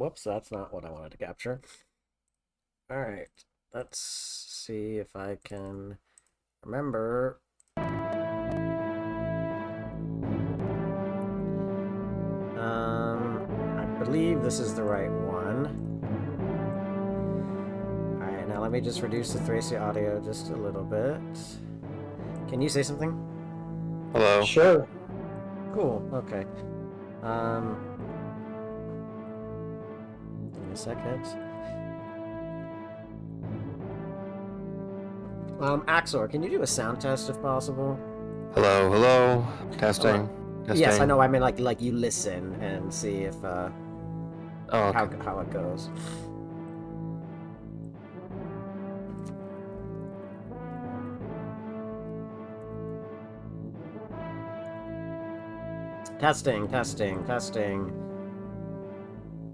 Whoops, that's not what I wanted to capture. All right, let's see if I can remember. I believe this is the right one. All right, now let me just reduce the Thracia audio just a little bit. Can you say something? Hello. Sure. Cool. Okay. Give me a second. Axor, can you do a sound test if possible? Hello, hello. Testing. Testing. Yes, I know. I mean, like you listen and see if Oh, okay. how it goes. Testing, testing, testing.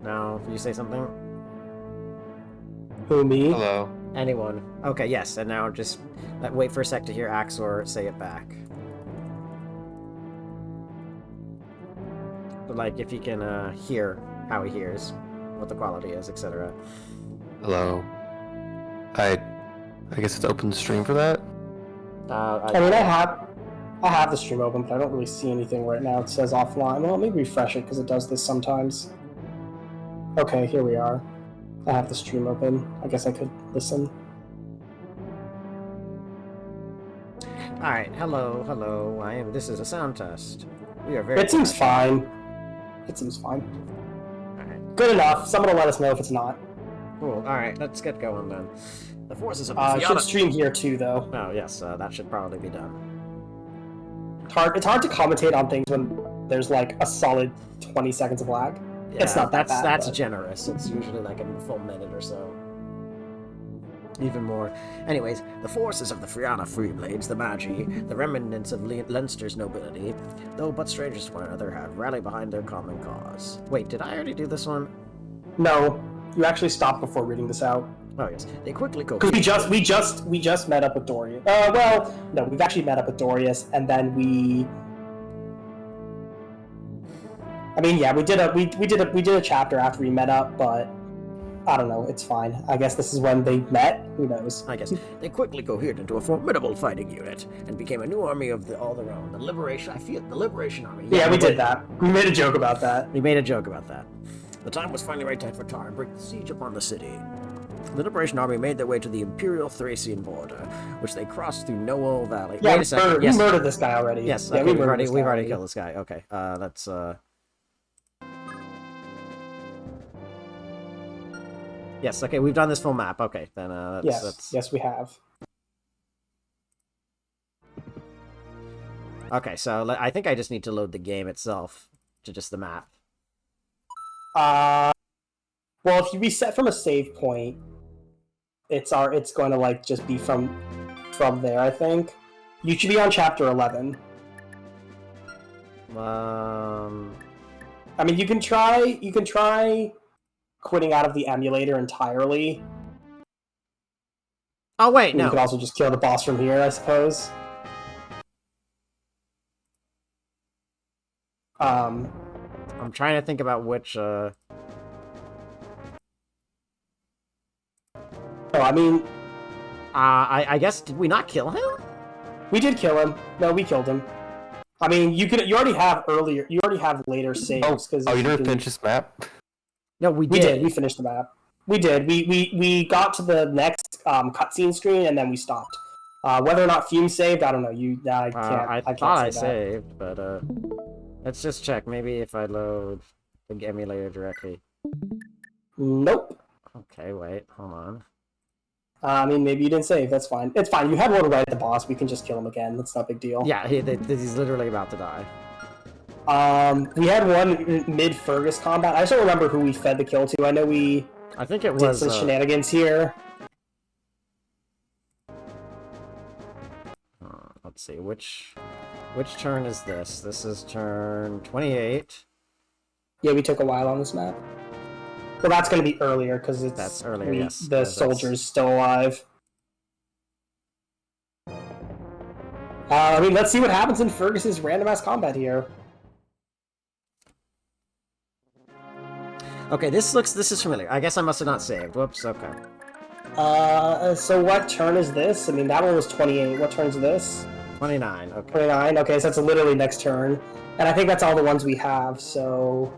Now, you say something? Who, me? Hello. Anyone. Okay, yes, and now just wait for a sec to hear Axor say it back. But, like, if you can hear how he hears, what the quality is, etc. Hello. I guess it's open stream for that? I mean, I have the stream open, but I don't really see anything right now. It says offline. Well, let me refresh it because it does this sometimes. Okay, here we are. I have the stream open. I guess I could listen. Alright, hello. This is a sound test. We are very. It seems fine. It seems fine. Alright. Good enough. Someone will let us know if it's not. Cool. Alright, let's get going then. The forces of the It should stream here too, though. Oh, yes, that should probably be done. It's hard to commentate on things when there's like a solid 20 seconds of lag. Yeah, It's not that bad, that's but... generous. It's usually like a full minute or so. Even more. Anyways, the forces of the Friana Freeblades, the Magi, the remnants of Leinster's nobility, though but strangers to one another, have rallied behind their common cause. Wait, did I already do this one? No, you actually stopped before reading this out. Oh yes, they quickly go. Because we just met up with Dorius. Well, no, we've actually met up with Dorius, and then we. I mean, yeah, we did a chapter after we met up, but I don't know. It's fine. I guess this is when they met. Who knows? I guess they quickly cohered into a formidable fighting unit and became a new army of all their own. The Liberation Army. Yeah, we did that. We made a joke about that. We made a joke about that. The time was finally right for Tar and break the siege upon the city. The Liberation Army made their way to the Imperial Thracian border, which they crossed through Noel Valley. Yeah, wait a second. we murdered this guy already. Yes, yeah, okay, we've already already killed this guy. Okay, that's Yes, okay, we've done this full map. Okay, then yes, we have. Okay, so I think I just need to load the game itself to just the map. Well, if you reset from a save point, it's going to like just be from there. I think you should be on chapter 11. I mean, you can try quitting out of the emulator entirely. Oh wait, no. You could also just kill the boss from here, I suppose. I'm trying to think about which. Oh, I mean, I guess did we not kill him? We did kill him. No, we killed him. I mean, you already have later saves because. Oh, you never finished this map? No, we did. We finished the map. We did. We got to the next cutscene screen and then we stopped. Whether or not Fume saved, I don't know. I can't. I thought I saved, but let's just check. Maybe if I load the emulator directly. Nope. Okay, wait. Hold on. I mean, maybe you didn't save. That's fine. It's fine. You had one right at the boss. We can just kill him again. That's not a big deal. Yeah, he's literally about to die. We had one mid-Fergus combat. I just don't remember who we fed the kill to. I know I think it was did some shenanigans here. Let's see, which turn is this? This is turn 28. Yeah, we took a while on this map. Well, that's going to be earlier because that's earlier. Yes, the soldier's still alive. I mean, let's see what happens in Fergus's random ass combat here. Okay, this is familiar. I guess I must have not saved. Whoops, okay. So what turn is this? I mean, that one was 28. What turn is this? 29, okay. 29, okay, so that's literally next turn. And I think that's all the ones we have, so...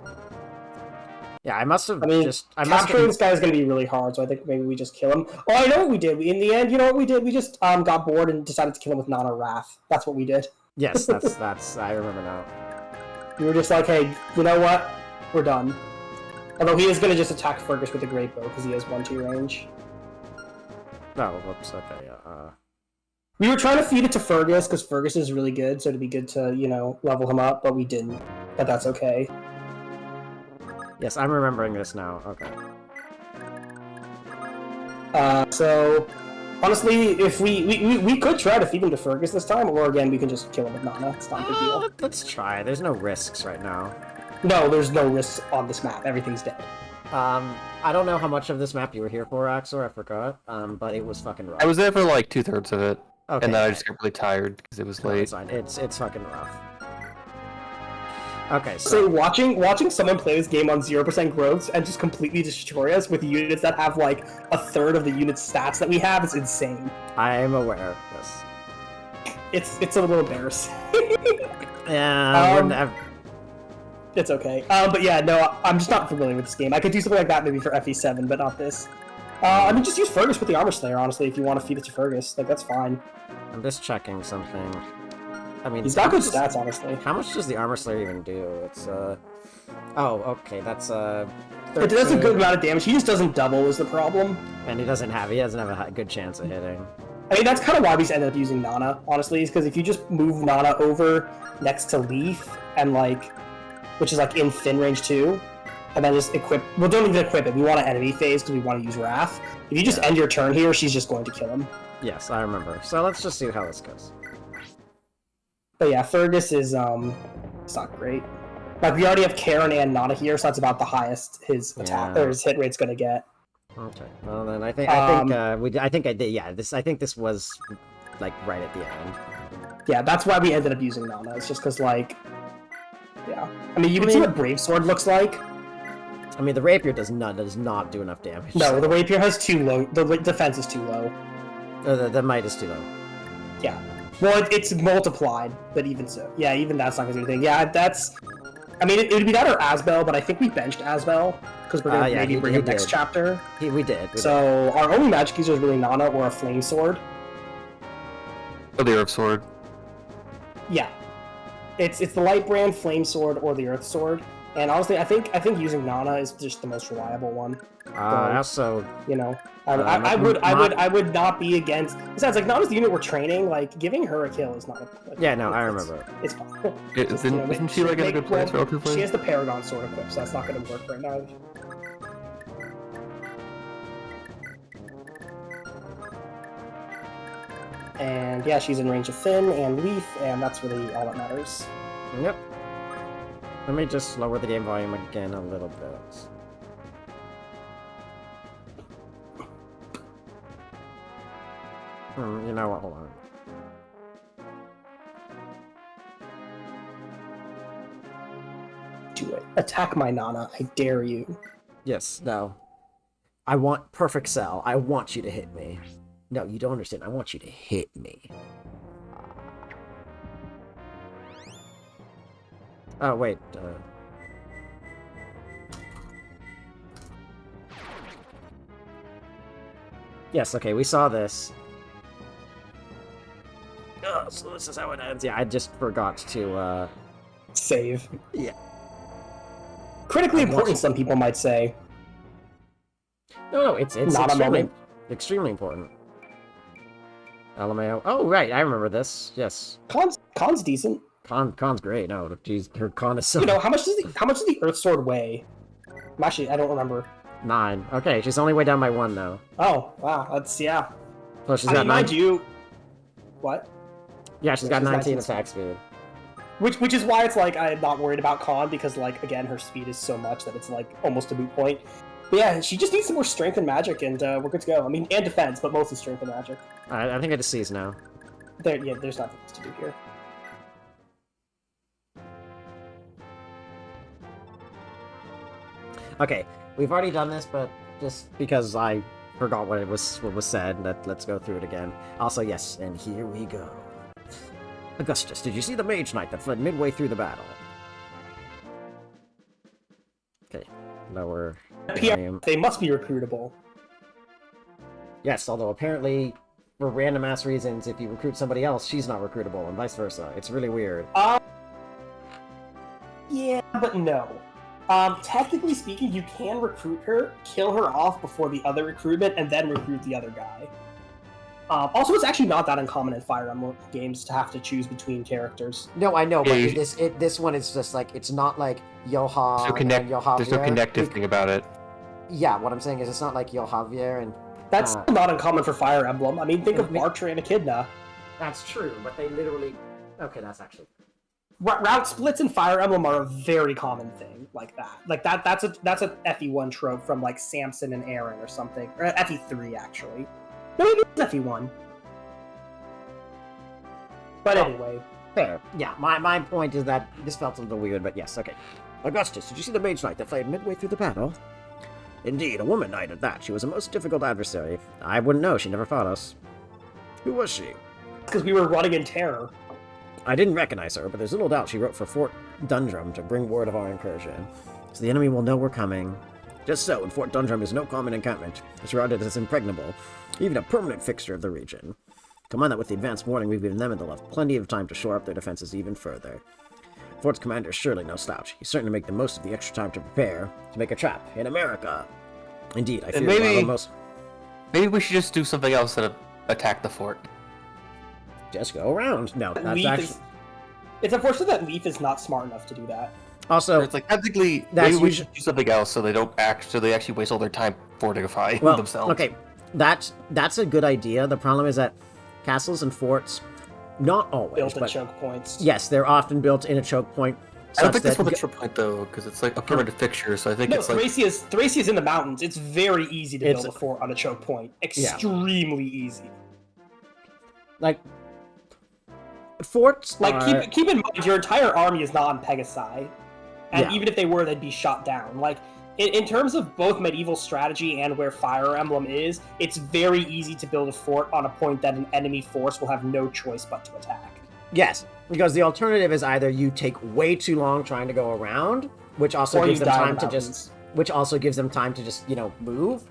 Yeah, I must have capturing this guy is going to be really hard, so I think maybe we just kill him. Oh, I know what we did. In the end, you know what we did? We just got bored and decided to kill him with Nana Wrath. That's what we did. Yes, that's I remember now. We were just like, hey, you know what? We're done. Although he is going to just attack Fergus with the Great Bow, because he has 1-2 range. Oh, whoops, okay, yeah, We were trying to feed it to Fergus, because Fergus is really good, so it'd be good to, you know, level him up, but we didn't. But that's okay. Yes, I'm remembering this now, okay. So, honestly, if we could try to feed him to Fergus this time, or again, we can just kill him with Nana. It's not a big deal. Let's try. There's no risks right now. No, there's no risks on this map. Everything's dead. I don't know how much of this map you were here for, Axor, I forgot, but it was fucking rough. I was there for like 2/3 of it, okay. And then I just got really tired because it was late. It's fine. It's fucking rough. Okay, so watching someone play this game on 0% growth and just completely destroy us with units that have like 1/3 of the unit's stats that we have is insane. I am aware, yes. It's a little embarrassing. Yeah, it's okay. But yeah, no, I'm just not familiar with this game. I could do something like that maybe for FE7, but not this. I mean, just use Fergus with the Armor Slayer, honestly, if you want to feed it to Fergus. Like, that's fine. I'm just checking something. I mean, he's got good stats, honestly. How much does the Armor Slayer even do? It's, oh, okay, that's, 13. It does a good amount of damage. He just doesn't double is the problem. And he doesn't have a good chance of hitting. I mean, that's kind of why we ended up using Nana, honestly, is because if you just move Nana over next to Leaf, and, like, which is, like, in thin range too, and then just equip... Well, don't even equip it. We want an enemy phase because we want to use Wrath. If you just end your turn here, she's just going to kill him. Yes, I remember. So let's just see how this goes. But yeah, Fergus is, it's not great. Like, we already have Karen and Nana here, so that's about the highest his attack, or his hit rate's gonna get. Okay, well then I think this was, like, right at the end. Yeah, that's why we ended up using Nana. It's just because, like, yeah. I mean, you can see what Brave Sword looks like. I mean, the Rapier does not do enough damage. No, the Rapier has too low. The defense is too low. The might is too low. Yeah. Well, it's multiplied, but even so. Yeah, even that's not going to do anything. Yeah, that's... I mean, it would be that or Asbel, but I think we benched Asbel, because we're going to maybe bring him next chapter. We did. So, our only magic user is really Nana or a Flame Sword. Or the Earth Sword. Yeah. It's the Light Brand, Flame Sword, or the Earth Sword. And honestly, I think using Nana is just the most reliable one. Also, you know, I would not be against. Besides, like, Nana's the unit we're training. Like, giving her a kill is not. Yeah, no, I remember. It's fine. Isn't she like in a good place relatively? She has the Paragon Sword equipped, so that's not going to work right now. And yeah, she's in range of Finn and Leaf, and that's really all that matters. Yep. Let me just lower the game volume again a little bit. You know what? Hold on. Do it. Attack my Nana. I dare you. Yes, no. I want perfect cell. I want you to hit me. No, you don't understand. I want you to hit me. Oh, wait. Yes, okay, we saw this. Oh, so this is how it ends. Yeah, I just forgot to, save. Yeah. Critically important, some people might say. No, it's not extremely important. Alameo. Oh, right, I remember this. Yes. Con's decent. Con's great. No, geez, her con is so... You know, how much does the Earth Sword weigh? Actually, I don't remember. 9. Okay, she's only way down by 1 now. Oh, wow, that's, yeah. Plus she's got 9. Mind you... What? Yeah, she's got 19 attack speed. Which is why it's like, I'm not worried about Con, because, like, again, her speed is so much that it's, like, almost a moot point. But yeah, she just needs some more strength and magic, and we're good to go. I mean, and defense, but mostly strength and magic. Alright, I think I just seize now. There's nothing else to do here. Okay, we've already done this, but just because I forgot what was said, let's go through it again. Also, yes, and here we go. Augustus, did you see the mage knight that fled midway through the battle? Okay, lower volume. They must be recruitable. Yes, although apparently, for random ass reasons, if you recruit somebody else, she's not recruitable, and vice versa. It's really weird. Yeah, but no. Technically speaking, you can recruit her, kill her off before the other recruitment, and then recruit the other guy. Also, it's actually not that uncommon in Fire Emblem games to have to choose between characters. No, I know, but this one is just like, it's not like Yoha and Yohavier. There's no connective thing about it. Yeah, what I'm saying is it's not like Yohavier and... That's not uncommon for Fire Emblem. I mean, think of Archer and Echidna. That's true, but they literally... Okay, that's actually... Route splits in Fire Emblem are a very common thing like that. Like that's a FE1 trope from like Samson and Aaron or something, or FE3 actually. No, maybe it's FE1. But anyway, fair. Yeah, my point is that this felt a little weird, but yes, okay. Augustus, did you see the mage knight that fled midway through the battle? Indeed, a woman knight at that. She was a most difficult adversary. I wouldn't know. She never fought us. Who was she? Because we were running in terror. I didn't recognize her, but there's little doubt she wrote for Fort Doldrums to bring word of our incursion, so the enemy will know we're coming. Just so, and Fort Doldrums is no common encampment. It's regarded as impregnable, even a permanent fixture of the region. Combine that with the advanced warning we've given them, and they'll have plenty of time to shore up their defenses even further. Fort's commander is surely no slouch. He's certain to make the most of the extra time to prepare to make a trap in America. Indeed, I fear maybe we should just do something else than attack the fort. Just go around. No, that's actually... It's unfortunate that Leaf is not smart enough to do that. Also, it's like technically, maybe we should do something else so they actually waste all their time fortifying themselves. Okay, that's a good idea. The problem is that castles and forts, not always, built in choke points. Yes, they're often built in a choke point. I don't think that's what the choke point though, because it's like a permanent fixture. So I think it's like Thracia's in the mountains. It's very easy to build a fort on a choke point. Extremely easy. Like. Forts keep in mind your entire army is not on Pegasi, and even if they were, they'd be shot down. Like in terms of both medieval strategy and where Fire Emblem is, it's very easy to build a fort on a point that an enemy force will have no choice but to attack. Yes, because the alternative is either you take way too long trying to go around, which also gives them time to just move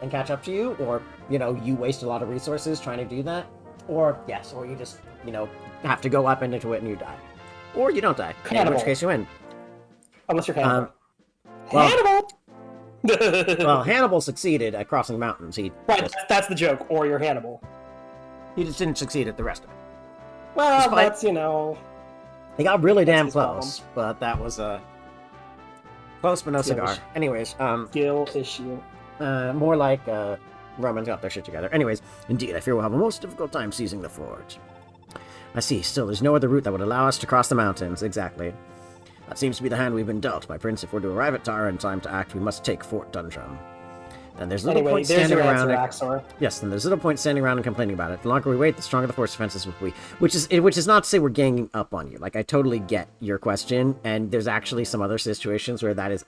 and catch up to you, or you waste a lot of resources trying to do that, or you just have to go up into it and you die. Or you don't die, in which case you win. Unless you're Hannibal. Hannibal! Well, Hannibal succeeded at crossing mountains. That's the joke, or you're Hannibal. He just didn't succeed at the rest of it. Well, that's, He got really damn close, but that was close but no cigar. Anyways, skill issue. More like, Romans got their shit together. Anyways, indeed, I fear we'll have a most difficult time seizing the fort. I see. Still, there's no other route that would allow us to cross the mountains. Exactly. That seems to be the hand we've been dealt, my prince. If we're to arrive at Tara in time to act, we must take Fort Doldrums. Then there's little point standing around. Yes, then there's little point standing around and complaining about it. The longer we wait, the stronger the force defenses will be. Which is not to say we're ganging up on you. Like, I totally get your question, and there's actually some other situations where that is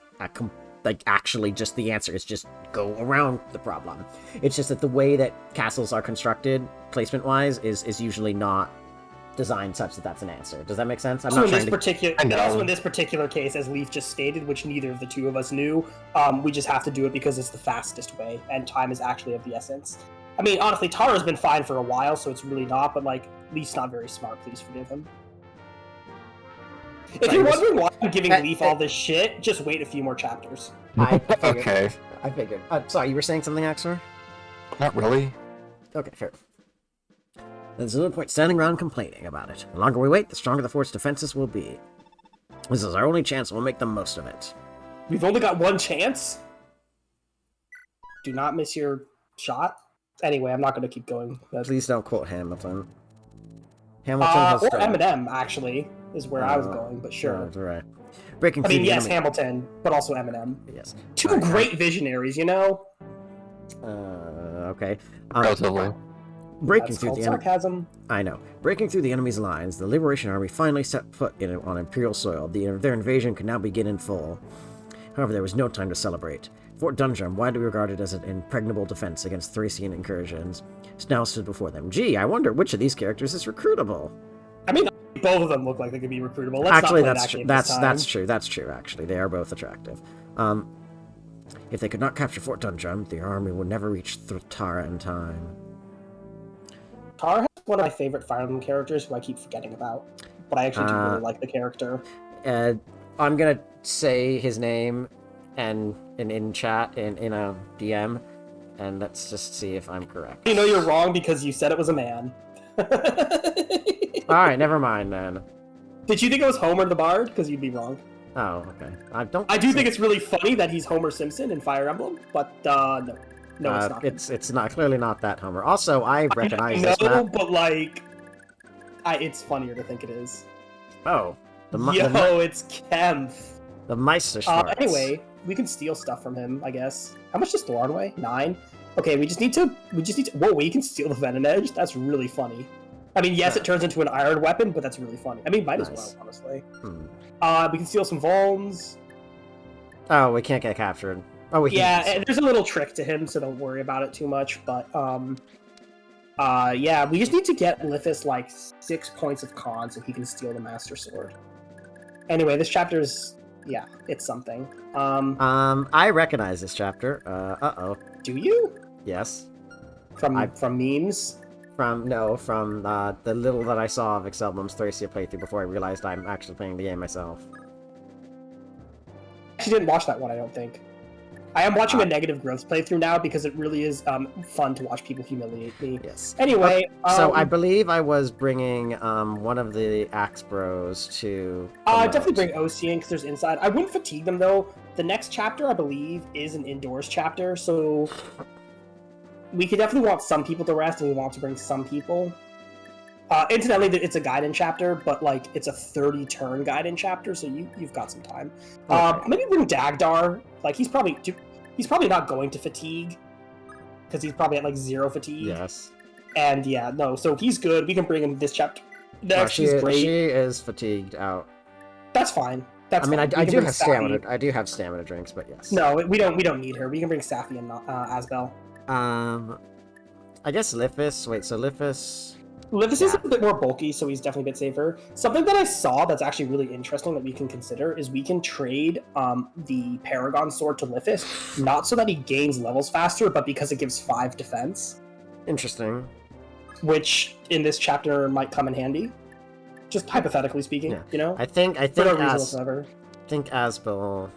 actually just the answer is just go around the problem. It's just that the way that castles are constructed, placement-wise, is usually not designed such that that's an answer. Does that make sense? Also in this particular case, as Leaf just stated, which neither of the two of us knew, we just have to do it because it's the fastest way, and time is actually of the essence. I mean, honestly, Tara's been fine for a while, so it's really not, but Leaf's not very smart. Please forgive him. If you're wondering why I'm giving Leaf all this shit, just wait a few more chapters. I figured. Sorry, you were saying something, Axor? Not really. Okay, fair. There's no point standing around complaining about it. The longer we wait, the stronger the fort's defenses will be. This is our only chance, and we'll make the most of it. We've only got one chance? Do not miss your shot. Anyway, I'm not going to keep going. Please don't quote Hamilton. Hamilton has or Eminem, actually, is where I was going, but sure. That's right. Breaking through yes, Hamilton, but also Eminem. Yes. Two great visionaries, Okay. Breaking through the sarcasm. I know. Breaking through the enemy's lines, the Liberation Army finally set foot on Imperial soil. Their invasion can now begin in full. However, there was no time to celebrate. Fort Dundrum, widely regarded as an impregnable defense against Thracian incursions, now stood before them. Gee, I wonder which of these characters is recruitable. I mean, both of them look like they could be recruitable. Let's Actually, not that's play true. that game That's true. That's true. Actually, they are both attractive. If they could not capture Fort Dundrum, the army would never reach Tara in time. Tara has one of my favorite Fire Emblem characters who I keep forgetting about, but I actually do really like the character. I'm gonna say his name and in chat in a DM, and let's just see if I'm correct. You know you're wrong because you said it was a man. All right, never mind then. Did you think it was Homer the Bard? Because you'd be wrong. Oh, okay. I do think it's really funny that he's Homer Simpson in Fire Emblem, but no, it's not. It's not clearly not that Homer. Also, I recognize this map. No, but like, it's funnier to think it is. Oh, it's Kempf. The Meister Schwartz. Anyway, we can steal stuff from him, I guess. How much does Thoron weigh? 9. Okay, we just need to. Whoa, we can steal the Venom Edge. That's really funny. I mean, yes, it turns into an iron weapon, but that's really funny. I mean, might as well, honestly. We can steal some Vulns. Oh, we can't get captured. Oh, we can. Yeah, there's a little trick to him, so don't worry about it too much. But yeah, we just need to get Lithis like 6 points of con so he can steal the Master Sword. Anyway, this chapter's it's something. I recognize this chapter. Do you? Yes. From memes. From the little that I saw of Excelbum's Thracia playthrough before I realized I'm actually playing the game myself. She didn't watch that one, I don't think. I am watching a negative growth playthrough now because it really is fun to watch people humiliate me. Yes. Anyway, so I believe I was bringing one of the Axe Bros to. Definitely bring Ocean because there's inside. I wouldn't fatigue them though. The next chapter, I believe, is an indoors chapter, so we could definitely want some people to rest, and we want to bring some people. Incidentally, it's a Gaiden chapter, but like it's a 30-turn Gaiden chapter, so you've got some time. Okay. Maybe bring Dagdar. Like he's probably not going to fatigue because he's probably at like 0 fatigue. Yes. And so he's good. We can bring him this chapter. Next, she's great. She is fatigued out. That's fine. I do have stamina. I do have stamina drinks, but yes. No, we don't need her. We can bring Safi and Asbel. I guess Lithis. Wait, so Lithis is a bit more bulky, so he's definitely a bit safer. Something that I saw that's actually really interesting that we can consider is we can trade the Paragon Sword to Lithis, not so that he gains levels faster, but because it gives 5 defense. Interesting. Which, in this chapter, might come in handy. Just hypothetically speaking, you know? I think for no reason whatsoever. I think Asbel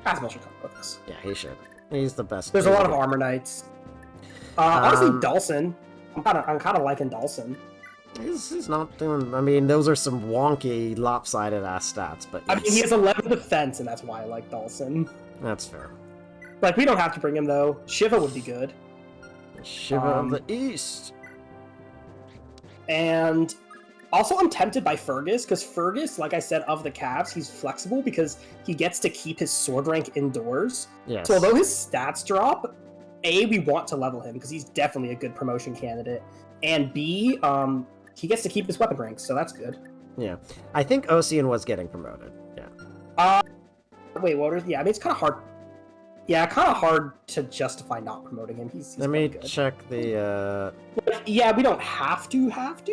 should come with us. Yeah, he should. He's the best. There's a lot of Armor Knights. Honestly, Dhalsim. I'm kind of liking Dhalsim. He's not doing. I mean, those are some wonky, lopsided ass stats, but yes. I mean, he has 11 defense, and that's why I like Dhalsim. That's fair. Like, we don't have to bring him though. Shiva would be good. Shiva of the East. And also, I'm tempted by Fergus because Fergus, like I said, of the Cavs, he's flexible because he gets to keep his sword rank indoors. Yes. So although his stats drop, A, we want to level him because he's definitely a good promotion candidate, and B, he gets to keep his weapon ranks, so that's good. Yeah, I think Ocean was getting promoted. Yeah. Wait, what was? Yeah, I mean it's kind of hard. Yeah, kind of hard to justify not promoting him. He's Let me good. check the. Yeah, we don't have to,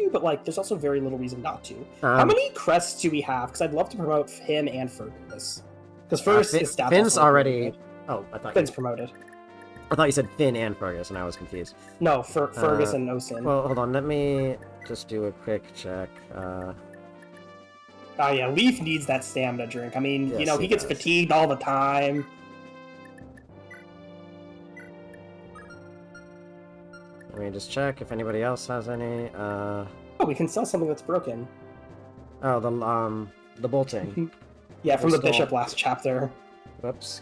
but like, there's also very little reason not to. How many crests do we have? Because I'd love to promote him and Fergus. Because Fergus is stats. Finn's already. Oh, I thought Finn's promoted. I thought you said Finn and Fergus, and I was confused. No, Fergus and Ocean. Well, hold on. Let me just do a quick check. Yeah, Leaf needs that stamina drink. I mean, yes, he gets fatigued all the time. Let me just check if anybody else has any. Oh, we can sell something that's broken. Oh, the bolting. Yeah, from the bishop last chapter. Whoops.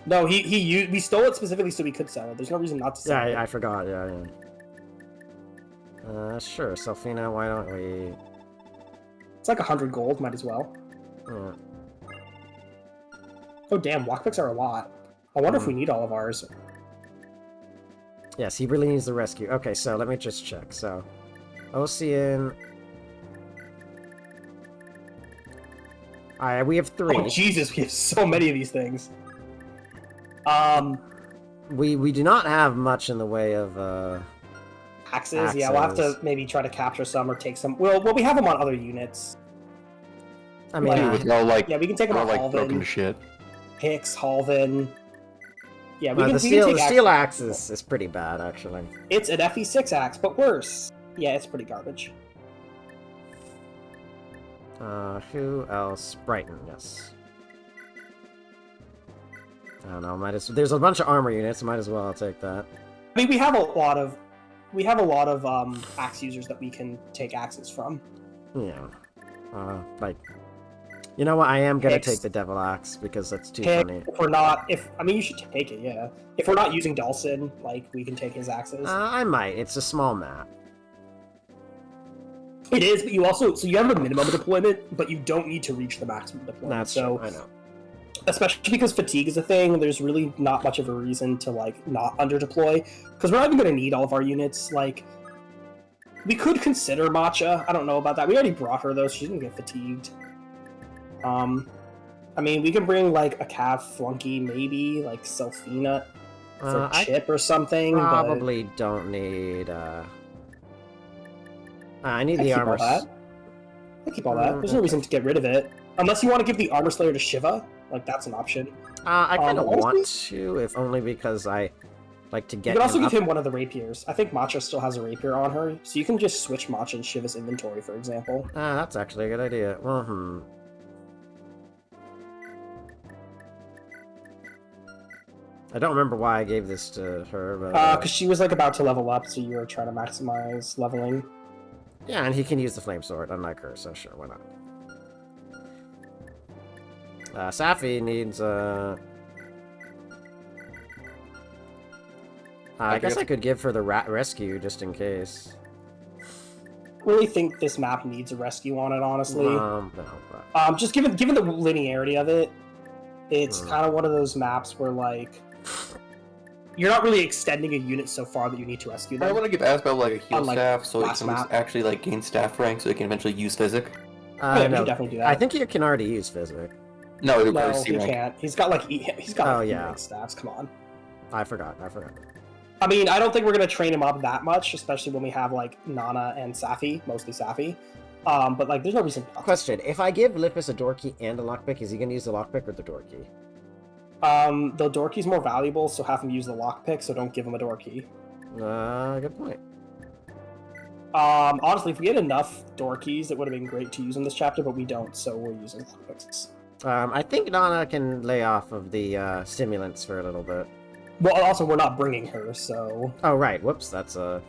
No, we stole it specifically so we could sell it. There's no reason not to sell it. Yeah, I forgot. Yeah. Sure, Selfina, why don't we? It's like 100 gold. Might as well. Yeah. Oh damn, lockpicks are a lot. I wonder if we need all of ours. Yes, he really needs the rescue. Okay, so let me just check. So, Ocean. Alright, we have 3. Oh Jesus, we have so many of these things. We do not have much in the way of Axes. Yeah, we'll have to maybe try to capture some or take some. Well, we have them on other units. I mean, they're all like, yeah, we can take them on like Halvin, broken to shit. Hicks, Halvin. Yeah, we can the take steel axe is pretty bad, actually. It's an FE6 axe, but worse. Yeah, it's pretty garbage. Who else? Brighton, yes. I don't know. There's a bunch of armor units. Might as well take that. I mean, we have a lot of axe users that we can take axes from. Yeah. Like, you know what? I am gonna Hicks. take the devil axe because that's too funny. I mean, you should take it. Yeah. If we're not using Dawson, like, we can take his axes. I might. It's a small map. It is, but you also you have a minimum deployment, but you don't need to reach the maximum deployment. That's true. I know. Especially because fatigue is a thing, there's really not much of a reason to, like, not under-deploy. Because we're not even going to need all of our units. Like, we could consider Matcha. I don't know about that. We already brought her, though, so she's going to get fatigued. I mean, we can bring, like, a Cav Flunky, maybe, like Selfina for Chip or something. Probably don't need, I need the armor. I keep all that. There's no reason to get rid of it. Unless you want to give the Armor Slayer to Shiva. Like, that's an option. I kind of want to, if only because I like to get. You can also give him one of the rapiers. I think Matcha still has a rapier on her, so you can just switch Matcha and Shiva's inventory, for example. That's actually a good idea. Well, I don't remember why I gave this to her, but because she was like about to level up, so you were trying to maximize leveling. Yeah, and he can use the flame sword, unlike her, so sure, why not? Safi needs, I guess I could give her the rat rescue, just in case. Really think this map needs a rescue on it, honestly. No, but... just given the linearity of it, it's kind of one of those maps where, like, you're not really extending a unit so far that you need to rescue them. I want to give Asbel, like, a heal staff, so he can map. actually, like, gain staff rank, so he can eventually use Physic. Yeah, we can definitely do that. I think he can already use Physic. No, he can't. He's got like staffs. Come on. I forgot. I mean, I don't think we're gonna train him up that much, especially when we have like Nana and Safi, mostly Safi. But like, there's no reason. Question: if I give Lippis a door key and a lockpick, is he gonna use the lockpick or the door key? The door key's more valuable, so have him use the lockpick. So don't give him a door key. Good point. Honestly, if we had enough door keys, it would have been great to use in this chapter, but we don't, so we're using lockpicks. I think Nana can lay off of the stimulants for a little bit. Well, also we're not bringing her, so. Oh right, whoops, that's a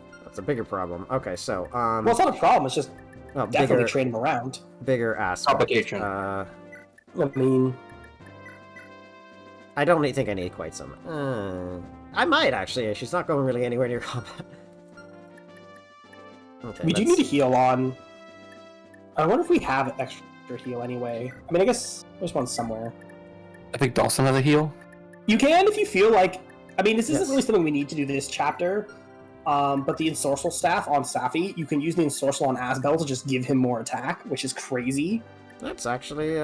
bigger problem. Okay, so well, it's not a problem. It's just definitely train him around. Bigger aspect. Complication. I mean, I don't think I need quite some. I might actually. She's not going really anywhere near combat. Okay, we do need to heal on. I wonder if we have an extra heal anyway. I mean, I guess there's one somewhere. I think Dawson has a heal. You can if you feel like. I mean, this isn't really something we need to do this chapter. But the Ensorcel staff on Safi, you can use the Ensorcel on Asbel to just give him more attack, which is crazy. That's actually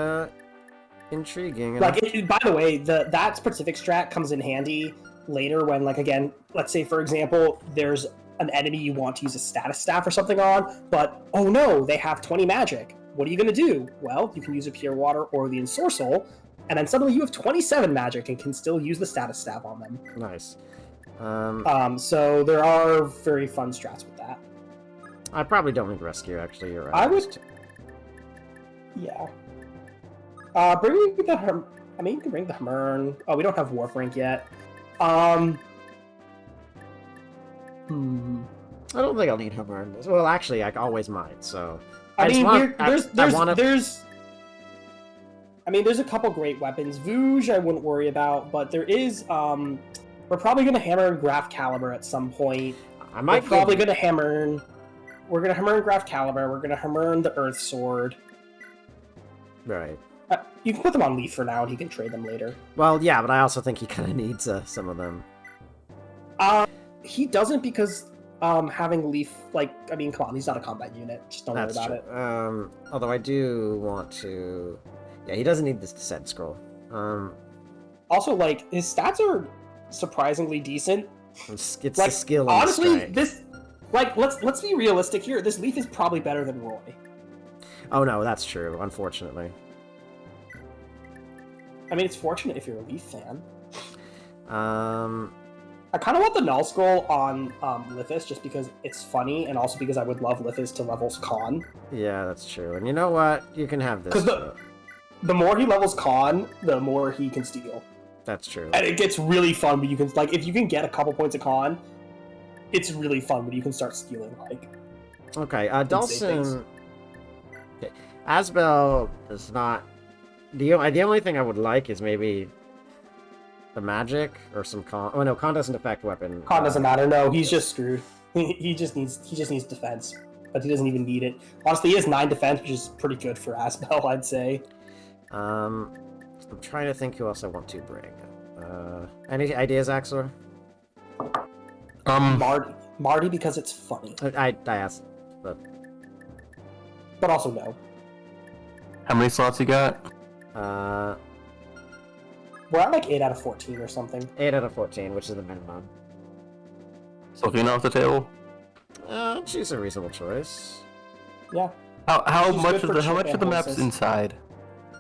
intriguing. Like, by the way, that specific strat comes in handy later when, like, again, let's say for example, there's an enemy you want to use a status staff or something on, but oh no, they have 20 magic. What are you going to do? Well, you can use a Pure Water or the Ensorcel, and then suddenly you have 27 magic and can still use the status staff on them. Nice. So there are very fun strats with that. I probably don't need rescue, actually. You're right. I would. Yeah. Bring the I mean, you can bring the Hamern. Oh, we don't have Warp Rank yet. I don't think I'll need Hamern. Well, actually, I always might. So. There's a couple great weapons. Vouge, I wouldn't worry about, but there is, we're probably going to hammer Graf Caliber at some point. We're going to hammer Graf Caliber, we're going to hammer the Earth Sword. Right. You can put them on Leaf for now, and he can trade them later. Well, yeah, but I also think he kind of needs some of them. He doesn't because, having Leaf, like, I mean, come on, he's not a combat unit. Just don't worry about it. Although I do want to... Yeah, he doesn't need this descent scroll. Also, like, his stats are surprisingly decent. It's Like, the skill and honestly, the strength. this, like, let's be realistic here. This Leaf is probably better than Roy. Oh no, that's true, unfortunately. I mean, it's fortunate if you're a Leaf fan. I kind of want the Null Scroll on Lithis just because it's funny, and also because I would love Lithis to levels Con. Yeah, that's true. And you know what? You can have this. Because the more he levels Con, the more he can steal. That's true. And it gets really fun when you can, like, if you can get a couple points of Con, it's really fun when you can start stealing, like... Okay, Dawson... Okay. Asbel is not... The only thing I would like is maybe... the magic or some Con... Oh no, Con doesn't affect weapon. Con doesn't matter, no, he's just screwed. he just needs defense. But he doesn't even need it. Honestly, he has 9 defense, which is pretty good for Asbel, I'd say. I'm trying to think who else I want to bring. Any ideas, Axor? Marty because it's funny. I asked, but also no. How many slots you got? We're at like 8 out of 14 or something. 8 out of 14, which is the minimum. Sophina off the table? She's a reasonable choice. Yeah. How She's much good for of the map's horses. inside?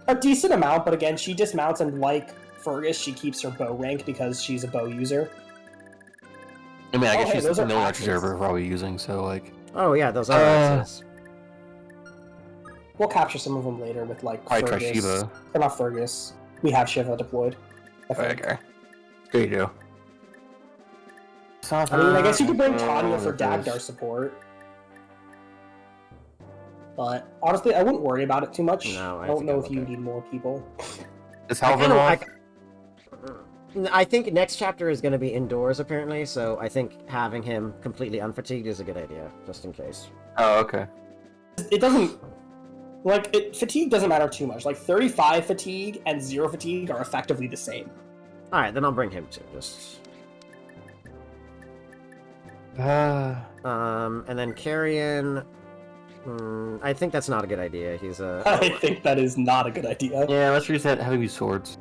A decent amount, but again, she dismounts, and like Fergus, she keeps her bow rank because she's a bow user. I mean, I guess she's those the are military axes. observer probably using, so like... Oh yeah, those are axes. We'll capture some of them later with like Probably try Fergus. Shiva. Or not Fergus. We have Shiva deployed. I think. Okay. There you go. I mean, I guess you could bring Tanya for Dagdar support. But honestly, I wouldn't worry about it too much. No, I don't think know I'm if you okay. need more people. Is Halvin off? I think next chapter is going to be indoors, apparently, so I think having him completely unfatigued is a good idea, just in case. Oh, okay. It doesn't... Like, fatigue doesn't matter too much. Like, 35 fatigue and 0 fatigue are effectively the same. Alright, then I'll bring him too, just... and then Carrion... I think that's not a good idea. He's a... I think that is not a good idea. Yeah, let's reset heavy swords.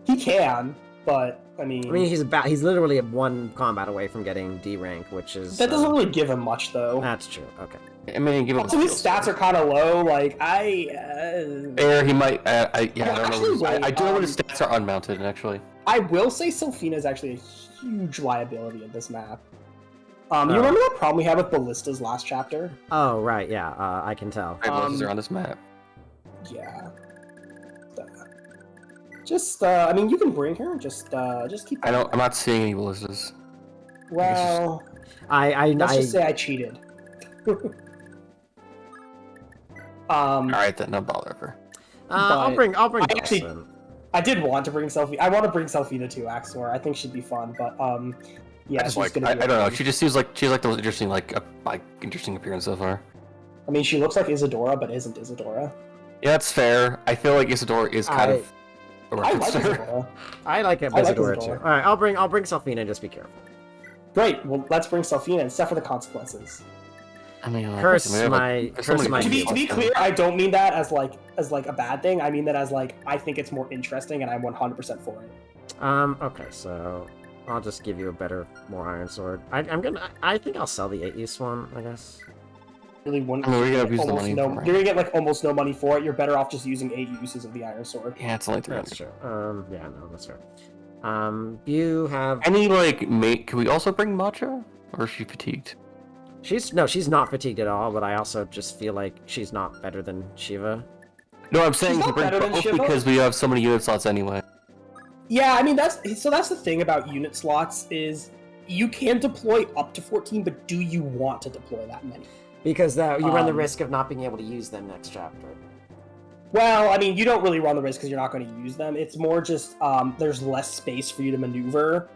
He can, but, I mean... he's literally 1 combat away from getting D rank, which is... That doesn't really give him much, though. That's true, okay. I mean, give him Also, his stats are kind of low, like, Fair, he might... yeah, I don't know. Actually, I do know what his stats are unmounted, actually. I will say Sylphina is actually a huge liability in this map. You remember that problem we had with ballistas last chapter? Oh, right, yeah, I can tell. Ballistas are on this map. Yeah. I mean, you can bring her, just keep... I'm not seeing any ballistas. Well... Let's just say I cheated. Alright, then, no bother her. I'll bring actually, Dawson. I did want to bring Selphie. I want to bring Selphina too, Axor. I think she'd be fun, but yeah, I don't know. She just seems like she has like the most interesting interesting appearance so far. I mean, she looks like Isadora, but isn't Isadora. Yeah, that's fair. I feel like Isadora is kind of a I like reference to her. Isadora. I like it, I like Isadora too. Isadora. Alright, I'll bring Selphina and just be careful. Great. Well, let's bring Selphina and suffer the consequences. I mean, Curse there's my To be clear, I don't mean that as like a bad thing. I mean that as like I think it's more interesting, and I'm 100% for it. Okay, so I'll just give you a better, more iron sword. I think I'll sell the 8-use one, I guess. Really wouldn't. I mean, we're gonna use the almost money no, for it. you're gonna get like almost no money for it. You're better off just using 8 uses of the iron sword. Yeah, it's only 300. That's true. Yeah, no, that's fair. You have... Any like mate? Can we also bring Matcha, or is she fatigued? She's not fatigued at all, but I also just feel like she's not better than Shiva. No, I'm saying She's to not bring better than both Shiva. because we have so many unit slots anyway. Yeah, I mean that's the thing about unit slots is you can deploy up to 14, but do you want to deploy that many? Because you run the risk of not being able to use them next chapter. Well, I mean, you don't really run the risk because you're not going to use them. It's more just there's less space for you to maneuver.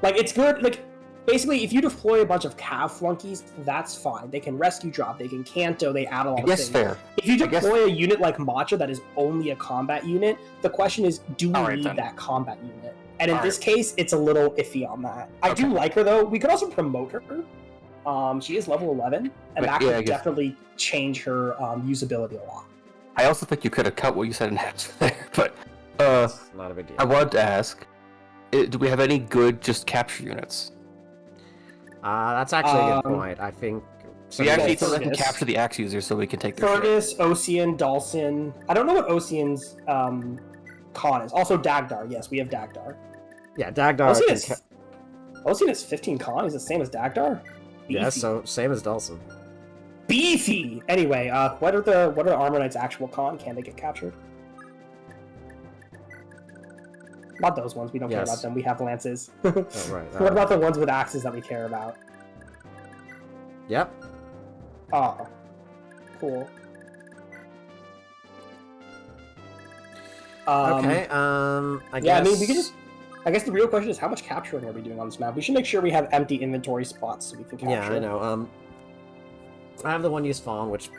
Like, it's good. Like, basically, if you deploy a bunch of cav flunkies, that's fine. They can rescue drop. They can canto. They add a lot of things. Fair. If you deploy a unit like Matcha that is only a combat unit, the question is, do we need that combat unit? And in this case, it's a little iffy on that. I do like her, though. We could also promote her. She is level 11, and that could definitely change her usability a lot. I also think you could have cut what you said in half there, but It's not a big deal. I wanted to ask, do we have any good just capture units? That's actually a good point. I think... We actually so Fergus. they can capture the axe users so we can take their Fergus, shit. Ocean, Dalsin. I don't know what Ocean's con is. Also Dagdar. Yes, we have Dagdar. Yeah, Dagdar... Ocean is 15 con. Is the same as Dagdar? Beefy. Yeah, so same as Dalsin. Beefy! Anyway, what are the Armor Knight's actual con? Can they get captured? Not those ones. We don't care about them. We have lances. Oh, right. What about the ones with axes that we care about? Yep. Oh, cool. Okay, I guess... Yeah, I mean, we can just... I guess the real question is, how much capturing are we doing on this map? We should make sure we have empty inventory spots so we can capture. Yeah, I know. I have the one-use Fawn, which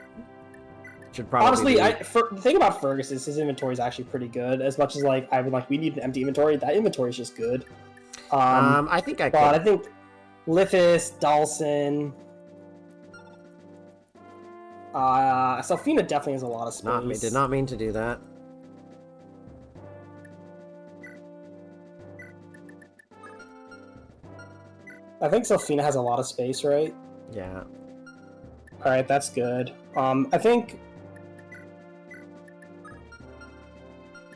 should probably Honestly, be... the thing about Fergus is his inventory is actually pretty good. As much as, like, I would like, we need an empty inventory, that inventory is just good. I think I could... But I think Lithis, Dalsin... Selfina definitely has a lot of space. Did not mean to do that. I think Selfina has a lot of space, right? Yeah. Alright, that's good. I think...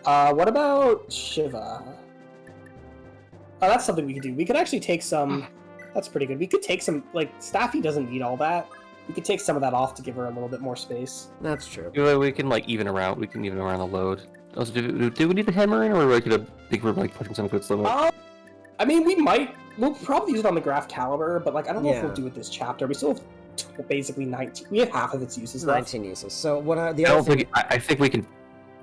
what about Shiva? Oh, that's something we could do. We could actually take some... That's pretty good. We could take some... Like, Staffy doesn't need all that. We could take some of that off to give her a little bit more space. That's true. We can like even around. We can even around the load. Also, do we need the hammering, or are we gonna think we're like pushing some good slow? I mean, we might. We'll probably use it on the Graph Caliber, but like I don't know if Yeah. we'll do it this chapter. We still have basically 19. We have half of its uses left. 19 uses. So what are the I other don't think. I think we can.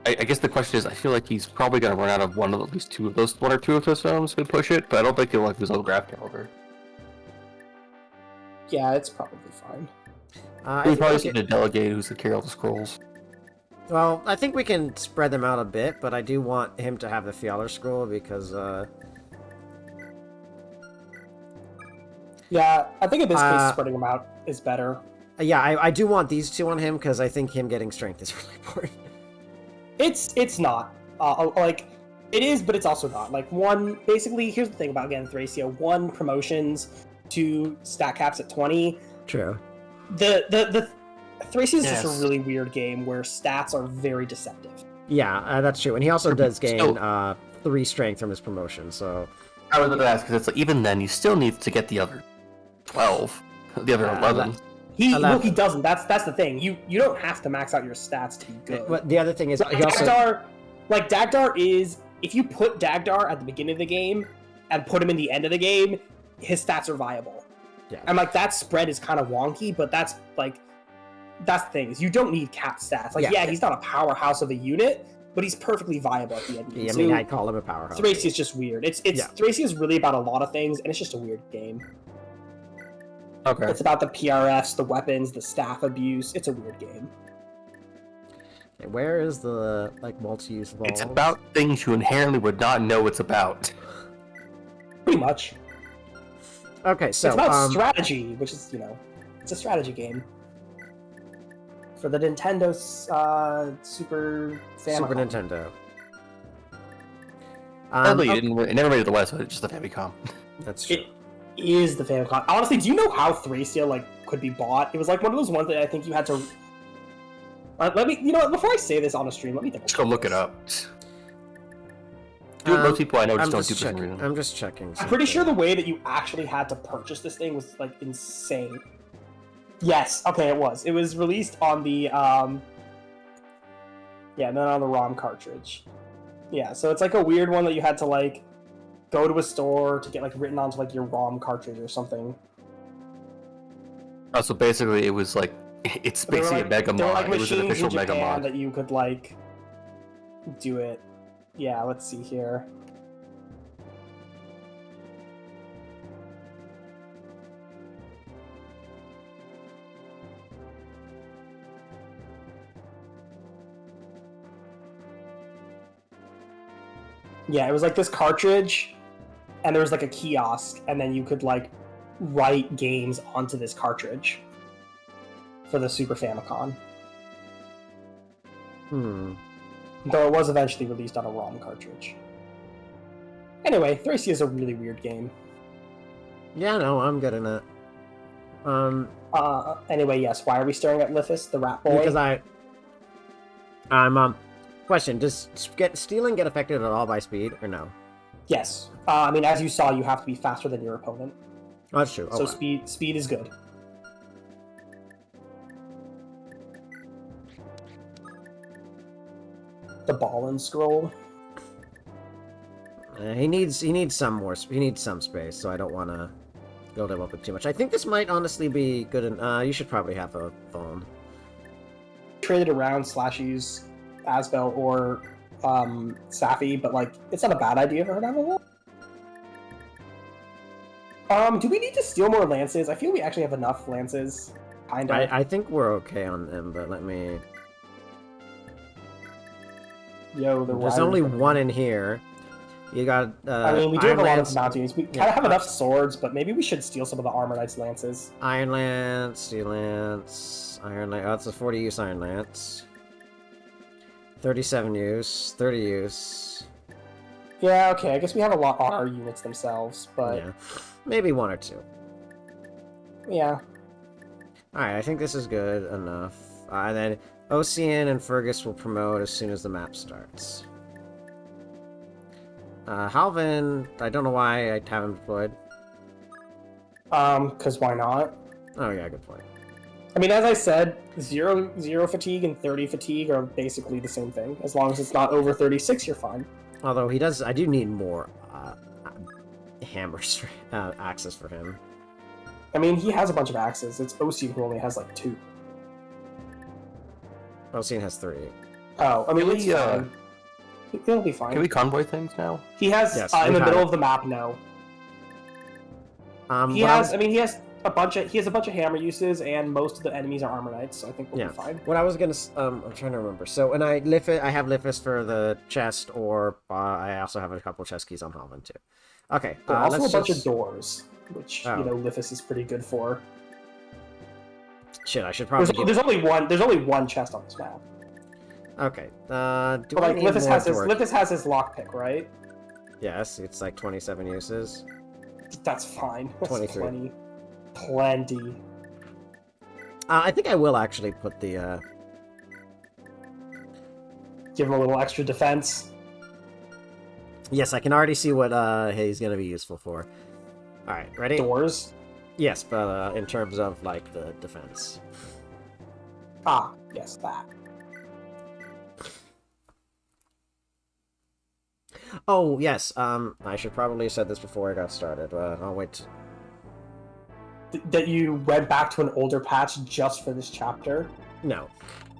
I guess the question is, I feel like he's probably gonna run out of at least two of those, one or two of those stones if we push it. But I don't think he'll like lose all the graph caliber. Yeah, it's probably fine. We probably need to delegate who's to carry all the scrolls. Well, I think we can spread them out a bit, but I do want him to have the Fjalar scroll because, Yeah, I think in this case, spreading them out is better. yeah, I do want these two on him because I think him getting strength is really important. It's not. Like, it is, but it's also not. Like, basically, here's the thing about getting Thracia. 1, promotions, 2, stat caps at 20. True. The Thracia is just a really weird game where stats are very deceptive. Yeah, that's true. And he also does gain 3 strength from his promotion, so... I was going to ask, because it's like, even then, he still needs to get the other 12. The other 11. He doesn't. That's the thing. You don't have to max out your stats to be good. But the other thing is... Dagdar is... If you put Dagdar at the beginning of the game and put him in the end of the game, his stats are viable. Yeah. And like that spread is kind of wonky, but that's the thing is you don't need cap stats. Like he's not a powerhouse of a unit, but he's perfectly viable at the end. Yeah, I mean, I call him a powerhouse. Thracia is just weird. Thracia is really about a lot of things, and it's just a weird game. Okay. It's about the PRFs, the weapons, the staff abuse. It's a weird game. Okay, where is the multi-use vault? It's about things you inherently would not know it's about. Pretty much. Okay, so it's about strategy, which is it's a strategy game for the Nintendo Super Nintendo. It never made it to the West, so it's just the Famicom. That's true. It is the Famicom. Honestly, do you know how Thracia could be bought? It was one of those ones that I think you had to. Let me. Before I say this on a stream, let me just go look it up. Most people I know just don't do this reason. I'm just checking. I'm pretty sure the way that you actually had to purchase this thing was insane. Yes, okay, it was. It was released on the and then on the ROM cartridge. Yeah, so it's a weird one that you had to go to a store to get written onto your ROM cartridge or something. Oh, so basically it was it's basically a mega mod. It was an official mega mod that you could do it. Yeah, let's see here. Yeah, it was this cartridge, and there was a kiosk, and then you could write games onto this cartridge for the Super Famicom. Though it was eventually released on a ROM cartridge. Anyway, Thracia is a really weird game. Yeah, no, I'm good in it. Anyway, yes, why are we staring at Lithus, the rat boy? Because question, does stealing get affected at all by speed, or no? Yes. I mean, as you saw, you have to be faster than your opponent. Oh, that's true. So speed is good. The ball and scroll. He needs some more. He needs some space, so I don't want to build him up with too much. I think this might honestly be good. You should probably have a phone. Traded around / use Asbel or Safi, but like it's not a bad idea for her to have a wall. Do we need to steal more lances? I feel we actually have enough lances. Kinda. I think we're okay on them, but let me. Yo, there's only one in here. You got. I mean, we do have a lot of mountains. We kind of have enough swords, but maybe we should steal some of the Armor Knight's lances. Iron Lance, Steel Lance, Iron Lance. Oh, that's a 40 use Iron Lance. 37 use, 30 use. Yeah, okay. I guess we have a lot on our units themselves, but yeah, maybe one or two. Yeah. All right, I think this is good enough. And then Ocean and Fergus will promote as soon as the map starts. Halvin, I don't know why I haven't deployed. Because why not? Oh yeah, good point. I mean, as I said, 0 fatigue and 30 fatigue are basically the same thing. As long as it's not over 36, you're fine. Although I do need more hammers, axes for him. I mean, he has a bunch of axes. It's Ocean who only has like 2. Ocean has 3. Oh, I mean, he'll be fine. Can we convoy things now? He has yes, in the middle of the map. No. He has a bunch of hammer uses, and most of the enemies are Armor Knights, so I think we'll be fine. What I was gonna, I'm trying to remember. So when I have Lithus for the chest, or I also have a couple chest keys on Halvin too. Okay. There are also a bunch of doors, which Lithus is pretty good for. Shit, I should probably. There's only one chest on this map. Okay. Lithus has his lockpick, right? Yes, it's like 27 uses. That's fine. That's 23. Plenty. I think I will actually put the. Give him a little extra defense. Yes, I can already see what he's gonna be useful for. All right, ready? Doors. Yes, but in terms of like the defense. Ah, yes, that. Oh yes. I should probably have said this before I got started. I'll wait. That you went back to an older patch just for this chapter? No,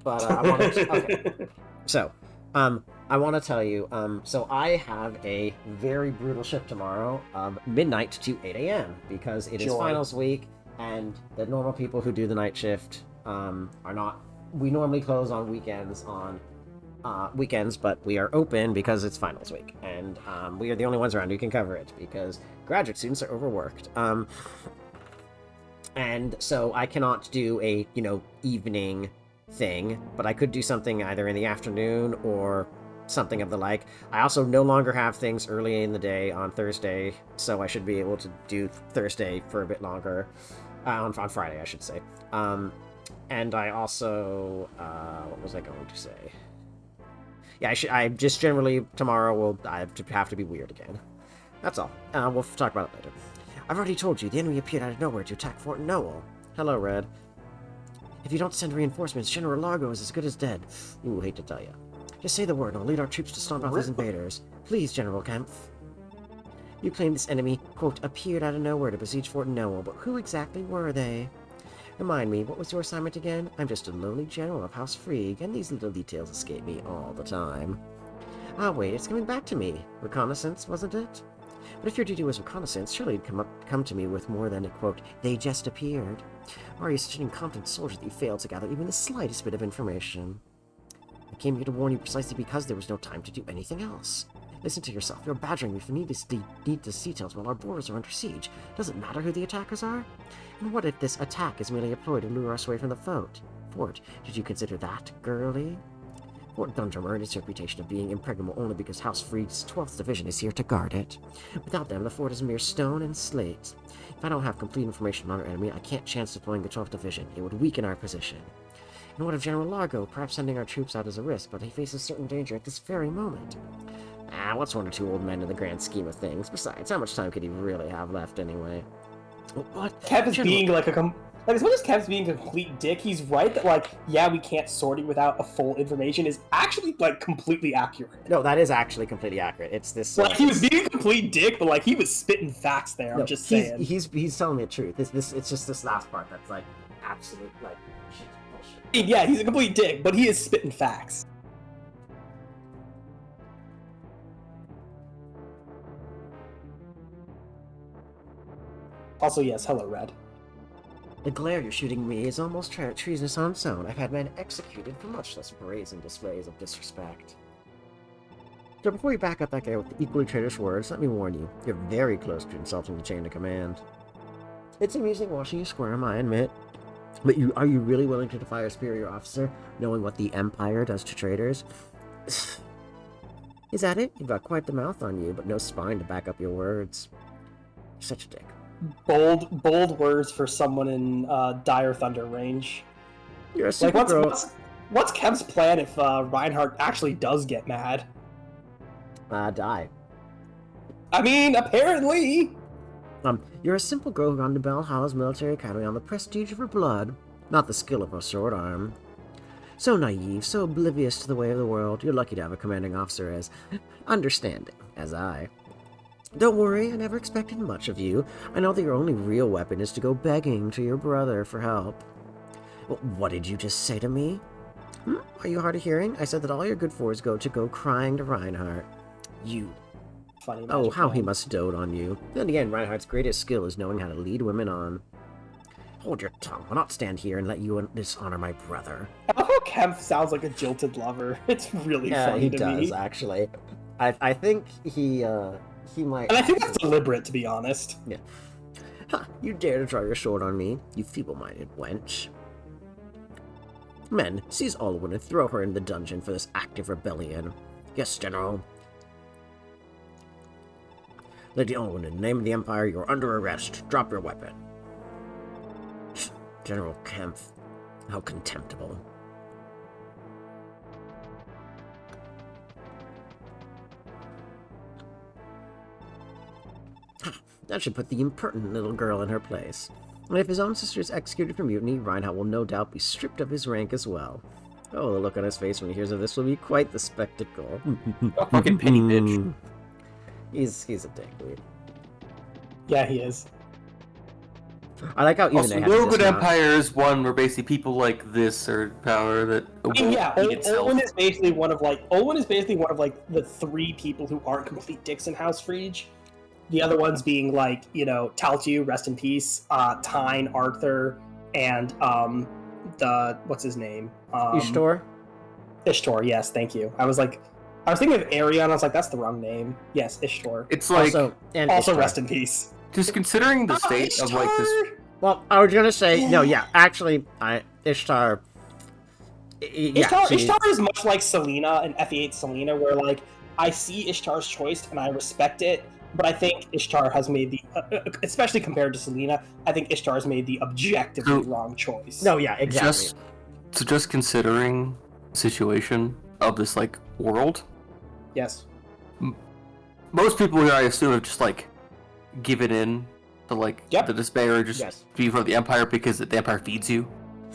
but I want to. Okay. So, I want to tell you. So I have a very brutal shift tomorrow, midnight to 8 a.m. because it is finals week, and the normal people who do the night shift are not. We normally close on weekends weekends, but we are open because it's finals week, and we are the only ones around who can cover it because graduate students are overworked. And so I cannot do a evening thing, but I could do something either in the afternoon or something of the like. I also no longer have things early in the day on Thursday, so I should be able to do Thursday for a bit longer, on Friday I should say. And I also what was I going to say? Yeah, I just generally tomorrow I have to be weird again. That's all. We'll talk about it later. I've already told you, the enemy appeared out of nowhere to attack Fort Noel. Hello, Red. If you don't send reinforcements, General Largo is as good as dead. Ooh, hate to tell you. Just say the word and I'll lead our troops to stomp off these invaders. Please, General Kempf. You claim this enemy, quote, appeared out of nowhere to besiege Fort Noel, but who exactly were they? Remind me, what was your assignment again? I'm just a lowly general of House Frigg, and these little details escape me all the time. Ah, wait, it's coming back to me. Reconnaissance, wasn't it? But if your duty was reconnaissance, surely you'd come to me with more than a, quote, they just appeared. Or are you such an incompetent soldier that you failed to gather even the slightest bit of information? I came here to warn you precisely because there was no time to do anything else. Listen to yourself. You're badgering me for needless details while our borders are under siege. Does it matter who the attackers are? And what if this attack is merely a ploy to lure us away from the fort? Did you consider that, girlie? Fort Doldrum earned its reputation of being impregnable only because House Freed's 12th Division is here to guard it. Without them, the fort is mere stone and slate. If I don't have complete information on our enemy, I can't chance deploying the 12th Division. It would weaken our position. And what of General Largo? Perhaps sending our troops out is a risk, but he faces certain danger at this very moment. What's 1 or 2 old men in the grand scheme of things? Besides, how much time could he really have left anyway? What? Kev is being like as much as Kev's being a complete dick, he's right that, like, yeah, we can't sort it without a full information is actually, like, completely accurate. No, that is actually completely accurate. It's this... Like, he was being a complete dick, but, like, he was spitting facts there, I'm just saying. He's telling me the truth. It's just this last part that's, like, absolute, like, shit bullshit. Yeah, he's a complete dick, but he is spitting facts. Also, yes, hello, Red. The glare you're shooting me is almost treasonous on its own. I've had men executed for much less brazen displays of disrespect. So before you back up that guy with the equally traitorous words, let me warn you, you're very close to insulting the chain of command. It's amusing watching you squirm, I admit. But are you really willing to defy a superior officer, knowing what the Empire does to traitors? Is that it? You've got quite the mouth on you, but no spine to back up your words. You're such a dick. Bold words for someone in Dire Thunder range. You're a Like, super what's Kev's plan if Reinhardt actually does get mad? Die. I mean, apparently. You're a simple girl who got into Valhalla's military academy on the prestige of her blood, not the skill of her sword arm. So naive, so oblivious to the way of the world, you're lucky to have a commanding officer as understanding as I. Don't worry, I never expected much of you. I know that your only real weapon is to go begging to your brother for help. What did you just say to me? Are you hard of hearing? I said that all you're good for is go crying to Reinhardt. You. Funny. Oh, how he must dote on you. Then again, Reinhardt's greatest skill is knowing how to lead women on. Hold your tongue. I'll not stand here and let you dishonor my brother. I love how Kev sounds like a jilted lover. It's really funny to me. Yeah, he does, actually. I think he might... And I think that's deliberate, to be honest. Yeah. Ha! You dare to draw your sword on me, you feeble-minded wench. Men, seize Olwen and throw her in the dungeon for this act of rebellion. Yes, General. Lady Olwen, in the name of the Empire, you're under arrest. Drop your weapon. General Kempf, how contemptible. That should put the impertinent little girl in her place. And if his own sister is executed for mutiny, Reinhardt will no doubt be stripped of his rank as well. Oh, the look on his face when he hears of this will be quite the spectacle. A fucking penny bitch. He's a dickweed. Yeah, he is. I like how even Also, they no have good this empire is one where basically people like this are power that. Olwen is basically one of the 3 people who aren't complete dicks in House Frege. The other ones being like, Taltu, rest in peace, Tyne, Arthur, and what's his name? Ishtar? Ishtar, yes, thank you. I was thinking of Arion, I was like, that's the wrong name. Yes, Ishtar. It's like also rest in peace. Just considering the state of like this. Well, I was gonna say no. Yeah, actually, Ishtar. Yeah, Ishtar is much like Selena and FE8 Selena, where like I see Ishtar's choice and I respect it, but I think Ishtar has made the, especially compared to Selena, I think Ishtar has made the objectively wrong choice. No, yeah, exactly. Just considering the situation of this like world. Yes. Most people here, I assume, have just like given in to like the despair, or just be for the Empire because the Empire feeds you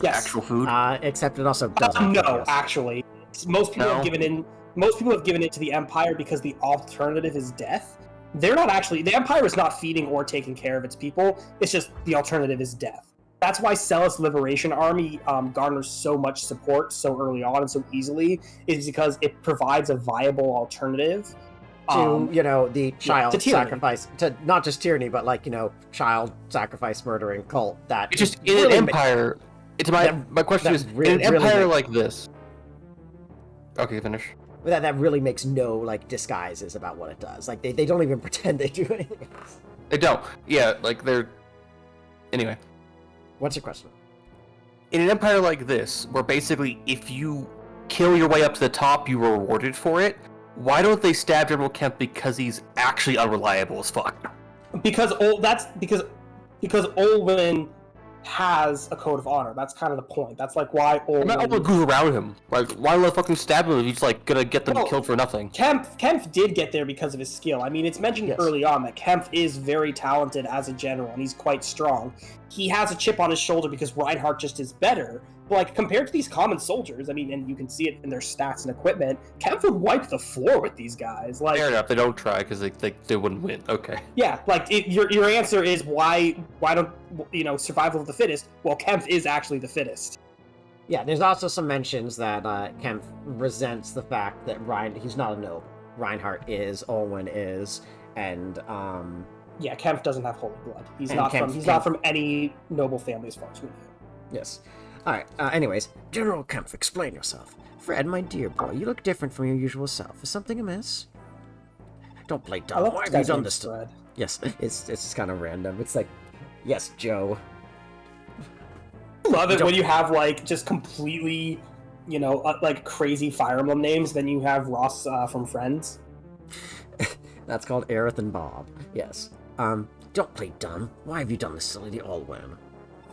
actual food. Except it also doesn't. No, actually, most people have given in. Most people have given it to the Empire because the alternative is death. They're not actually. The Empire is not feeding or taking care of its people. It's just the alternative is death. That's why Celis Liberation Army garners so much support so early on and so easily, is because it provides a viable alternative to the child sacrifice, to not just tyranny, but like child sacrifice murdering cult. That it's just in an empire. It's my question is in an empire like this. Okay, finish. That really makes no like disguises about what it does. Like they don't even pretend they do anything else. They don't. Yeah, like they're. Anyway. What's your question? In an empire like this, where basically if you kill your way up to the top, you were rewarded for it. Why don't they stab General Kemp because he's actually unreliable as fuck? Because Olwen has a code of honor. That's kind of the point. That's like why Olwen... Not all the goose around him. Like, why let fucking stab him if he's like gonna get them killed for nothing? Kemp did get there because of his skill. I mean, it's mentioned early on that Kemp is very talented as a general, and he's quite strong. He has a chip on his shoulder because Reinhardt just is better. But, like, compared to these common soldiers, I mean, and you can see it in their stats and equipment, Kemp would wipe the floor with these guys. Like, fair enough, they don't try because they wouldn't win. Okay. Yeah, like, your answer is why don't, survival of the fittest? Well, Kemp is actually the fittest. Yeah, there's also some mentions that Kemp resents the fact that he's not a noble. Reinhardt is, Olwen is, and yeah, Kemp doesn't have holy blood. He's not from any noble family as far as we know. Yes. Alright, anyways, General Kempf, explain yourself. Fred, my dear boy, you look different from your usual self. Is something amiss? Don't play dumb. Why have you done this to... Yes, it's kind of random. It's like, yes, Joe. I love it when you have, like, just completely, like, crazy Fire Emblem names, then you have Ross from Friends. That's called Aerith and Bob. Yes. Don't play dumb. Why have you done this silly to Olwen?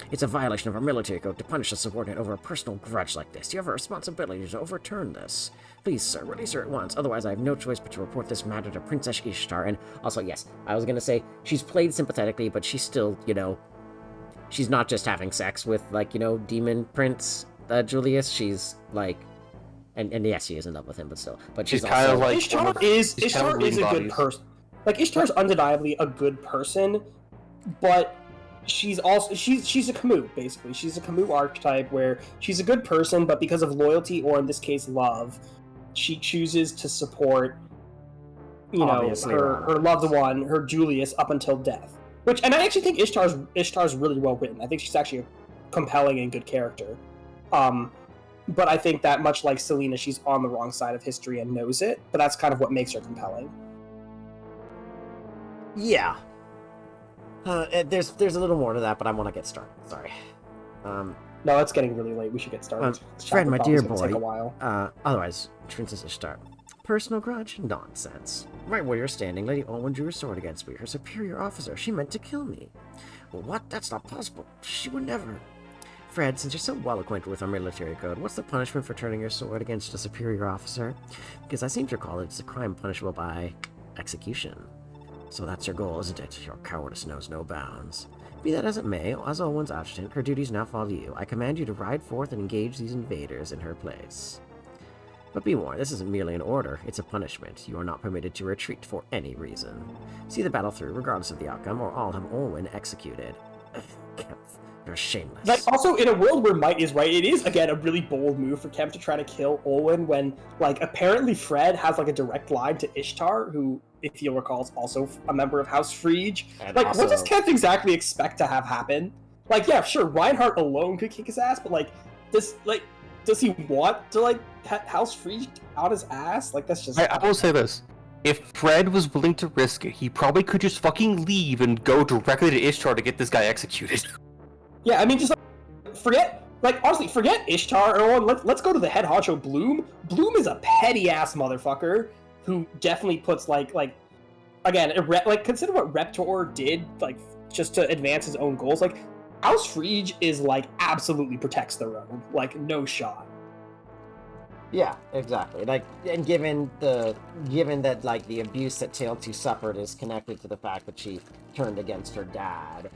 It's a violation of our military code to punish a subordinate over a personal grudge like this. You have a responsibility to overturn this. Please, sir, release her at once. Otherwise, I have no choice but to report this matter to Princess Ishtar. And also, yes, I was gonna say, she's played sympathetically, but she's still, she's not just having sex with, like, Demon Prince Julius. She's, like... And yes, she is in love with him, but still. But she's kind of like... Ishtar is a good person. Like, Ishtar's undeniably a good person, but... She's a Camus, basically. She's a Camus archetype where she's a good person, but because of loyalty, or in this case, love, she chooses to support, her loved one, her Julius, up until death. And I actually think Ishtar's really well written. I think she's actually a compelling and good character. But I think that, much like Selena, she's on the wrong side of history and knows it, but that's kind of what makes her compelling. Yeah. There's a little more to that, but I want to get started. Sorry. No, it's getting really late. We should get started. Fred, my dear boy. Take a while. Otherwise, Princess Ishtar. Personal grudge? Nonsense. Right where you're standing, Lady Olwen drew her sword against me. Her superior officer. She meant to kill me. Well, what? That's not possible. She would never. Fred, since you're so well acquainted with our military code, what's the punishment for turning your sword against a superior officer? Because I seem to recall it's a crime punishable by execution. So that's your goal, isn't it? Your cowardice knows no bounds. Be that as it may, as Olwen's adjutant, her duties now fall to you. I command you to ride forth and engage these invaders in her place. But be warned, this isn't merely an order, it's a punishment. You are not permitted to retreat for any reason. See the battle through, regardless of the outcome, or I'll have Olwen executed. Kemp, you're shameless. Like, also, in a world where might is right, it is, again, a really bold move for Kemp to try to kill Olwen when, like, apparently Fred has, like, a direct line to Ishtar, who, if you'll recall, is also a member of House Frege. Like, what does Kemp exactly expect to have happen? Like, yeah, sure, Reinhardt alone could kick his ass, but, like, does he want to, like, House Frege out his ass? Like, that's just... I will say this. If Fred was willing to risk it, he probably could just fucking leave and go directly to Ishtar to get this guy executed. Yeah, I mean, just, like, honestly, forget Ishtar, everyone. Let's go to the head honcho, Bloom. Bloom is a petty-ass motherfucker who definitely puts, like, again, consider what Reptor did, like, just to advance his own goals. Like, House Frege is, like, absolutely protects the road. Like, no shot. Yeah, exactly. Like, and given that, like, the abuse that Tail2 suffered is connected to the fact that she turned against her dad,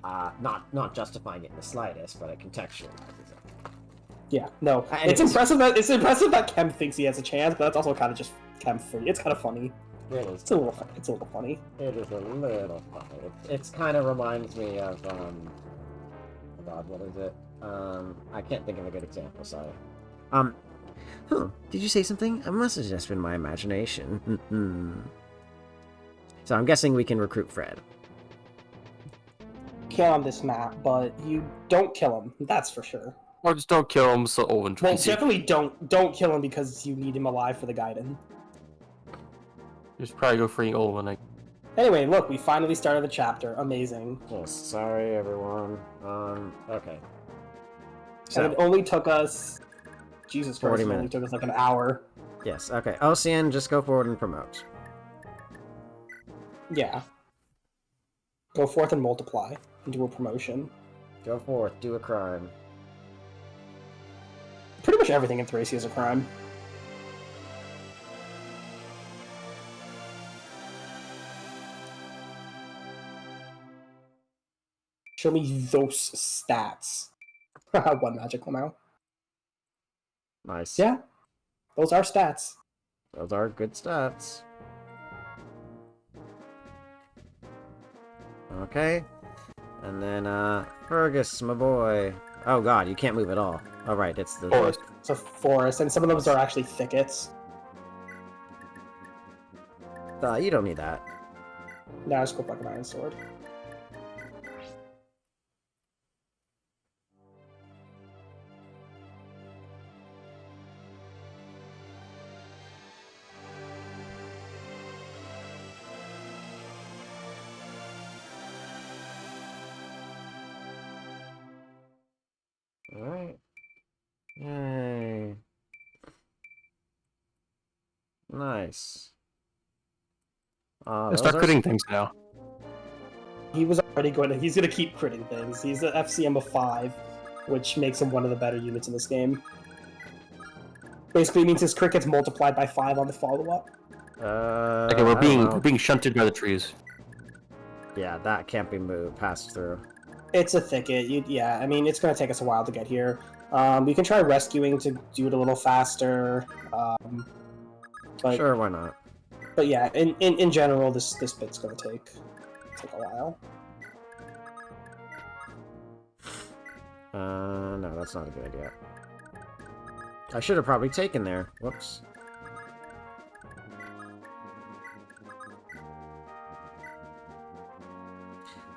not justifying it in the slightest, but it contextualizes it. Yeah, no. It's impressive that Kemp thinks he has a chance, but that's also kind of just Kemp free. It's kind of funny. It is. It's a little funny. It is a little funny. It's kind of reminds me of oh God, what is it? I can't think of a good example. Sorry. Did you say something? It must have just been my imagination. So I'm guessing we can recruit Fred. Kill on this map, but you don't kill him. That's for sure. Or just don't kill him so Olwen Well, definitely don't kill him because you need him alive for the Gaiden. Just probably go freeing Olwen. Anyway, look, we finally started the chapter. Amazing. Oh, sorry, everyone. Okay. So, and it only took us Jesus 40 Christ, it only minutes. took us like an hour. Yes, okay. Ocean, just go forward and promote. Yeah. Go forth and multiply and do a promotion. Go forth, do a crime. Pretty much everything in Thracia is a crime. Show me those stats. 1 magical now. Nice. Yeah. Those are stats. Those are good stats. Okay. And then, Fergus, my boy. Oh god, you can't move at all. Oh right, it's the... Forest. It's a forest, and some of those are actually thickets. You don't need that. Now just go like an iron sword. Alright. Yay. Nice. Start critting things now. He was already going to... He's going to keep critting things. He's an FCM of 5, which makes him one of the better units in this game. Basically means his crit gets multiplied by 5 on the follow-up. Okay, we're being shunted by the trees. Yeah, that can't be moved, passed through. It's a thicket. Yeah, I mean, it's going to take us a while to get here. We can try rescuing to do it a little faster. But, sure, why not? But yeah, in general, this bit's going to take a while. No, that's not a good idea. I should have probably taken there. Whoops.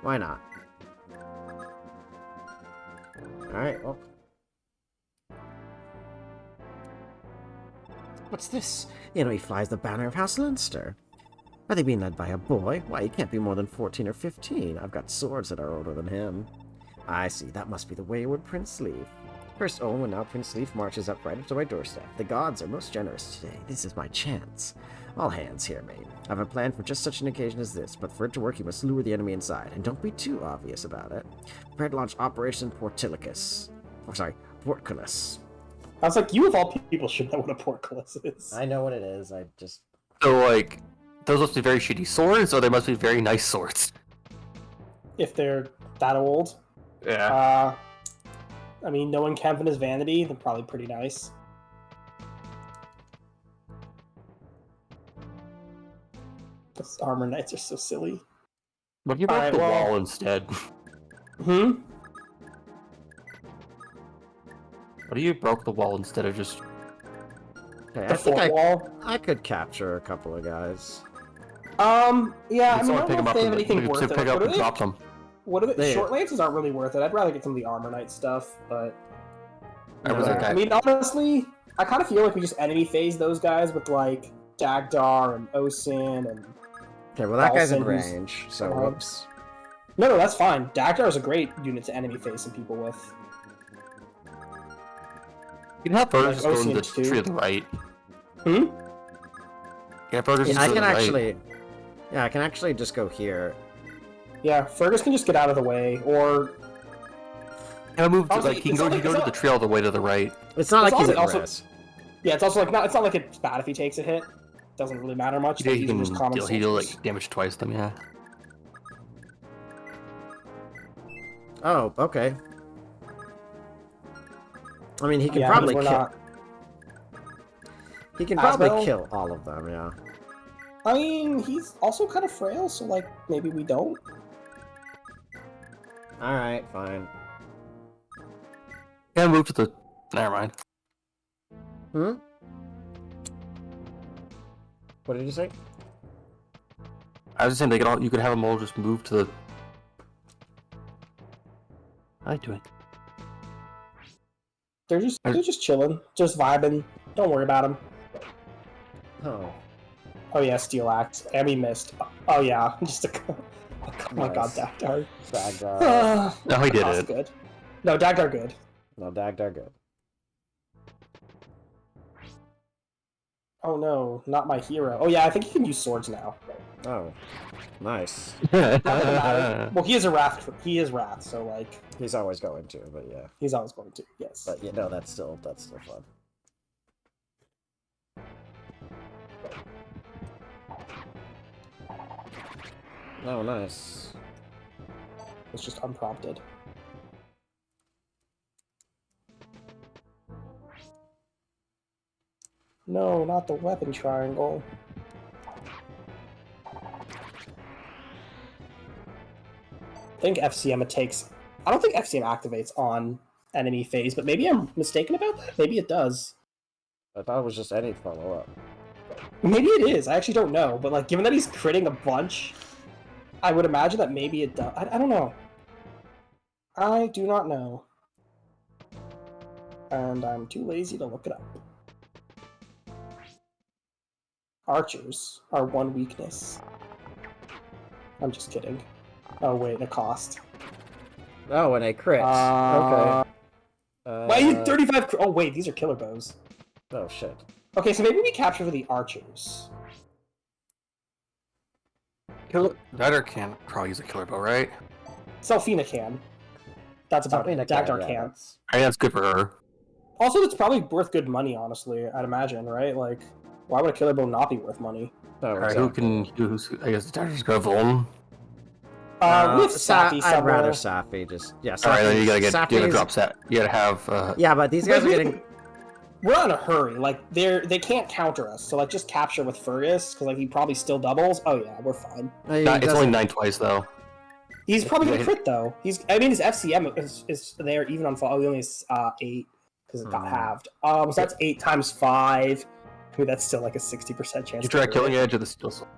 Why not? Alright, well. What's this? The enemy flies the banner of House Leinster. Are they being led by a boy? Why, he can't be more than 14 or 15. I've got swords that are older than him. I see, that must be the wayward Prince Leaf. First Owen, now Prince Leaf marches up right up to my doorstep. The gods are most generous today. This is my chance. All hands hear me. I have a plan for just such an occasion as this, but for it to work, you must lure the enemy inside, and don't be too obvious about it. Prepare to launch Operation Portcullis. Oh, sorry, Portcullis. I was like, you of all people should know what a portcullis is. I know what it is, I just... So, like, those must be very shitty swords, or they must be very nice swords? If they're that old. Yeah. I mean, knowing Kevin is vanity, they're probably pretty nice. Those armor knights are so silly. What if you broke the wall instead? Hmm? What if you broke the wall instead of just... Okay, the fort wall? I could capture a couple of guys. Yeah, I mean, I pick don't them know up if they have anything worth it. Pick up and drop them. What are they? Short lances aren't really worth it. I'd rather get some of the armor knight stuff, but... I mean, honestly, I kind of feel like we just enemy phase those guys with, like, Dagdar and Osin and... Okay, well that guy's in range, so whoops. No, that's fine. Dagdar is a great unit to enemy phase some people with. You can have Burgess go in the tree to the right. Hmm? Yeah, Burgess I can actually... Yeah, I can actually just go here. Yeah, Fergus can just get out of the way, or... Yeah, move to, like, he can go to the tree all the way to the right. It's not like he's at risk. Yeah, it's also like it's not like it's bad if he takes a hit. Doesn't really matter much. He can deal like damage twice them, yeah. Oh, okay. I mean, he can probably kill. He can probably kill all of them, yeah. I mean, he's also kind of frail, so like maybe we don't. All right, fine. Yeah, move to the. Never mind. Hmm. What did you say? I was just saying you could have them all just move to the. How are you doing? They're just chilling, just vibing. Don't worry about them. Oh. Oh yeah, Steel Axe. And we missed. Oh yeah, just a... Oh my god, Dagdar. No, he did it. Good. No, Dagdar good. No, Dagdar good. Oh no, not my hero. Oh yeah, I think he can use swords now. Oh, nice. Not that it matters. Well, he is a wrath. He is wrath, so like he's always going to, but yeah. He's always going to. Yes. But yeah, no, that's still fun. Oh, nice. It's just unprompted. No, not the weapon triangle. I think FCM it takes... I don't think FCM activates on enemy phase, but maybe I'm mistaken about that? Maybe it does. I thought it was just any follow-up. Maybe it is. I actually don't know. But like, given that he's critting a bunch, I would imagine that maybe it does. I don't know. I do not know. And I'm too lazy to look it up. Archers are one weakness. I'm just kidding. Oh wait, a cost. Oh, and a crit. Okay. Why are you 35? Oh wait, these are killer bows. Oh shit. Okay, so maybe we capture the archers. Dagdar can probably use a killer bow, right? Selfina can. That's about it. Dagdar can. I think that's good for her. Also, that's probably worth good money, honestly, I'd imagine, right? Like, why would a killer bow not be worth money? Oh, Alright, who's I guess Dagdar's got Vuln. We have Safi somewhere. I'd rather Safi, just... Yeah, Safi. Alright, then you gotta drop set. You gotta have... Yeah, but these guys are getting... We're in a hurry. Like, they can't counter us, so, like, just capture with Fergus, because, like, he probably still doubles. Oh, yeah, we're fine. It's only 9 twice, though. He's probably gonna crit, though. I mean, his FCM is there even on fall. Oh, he only has 8, because it got halved. So that's 8 times 5. I mean, that's still, like, a 60% chance. You try Killing Edge or the Steel Soul?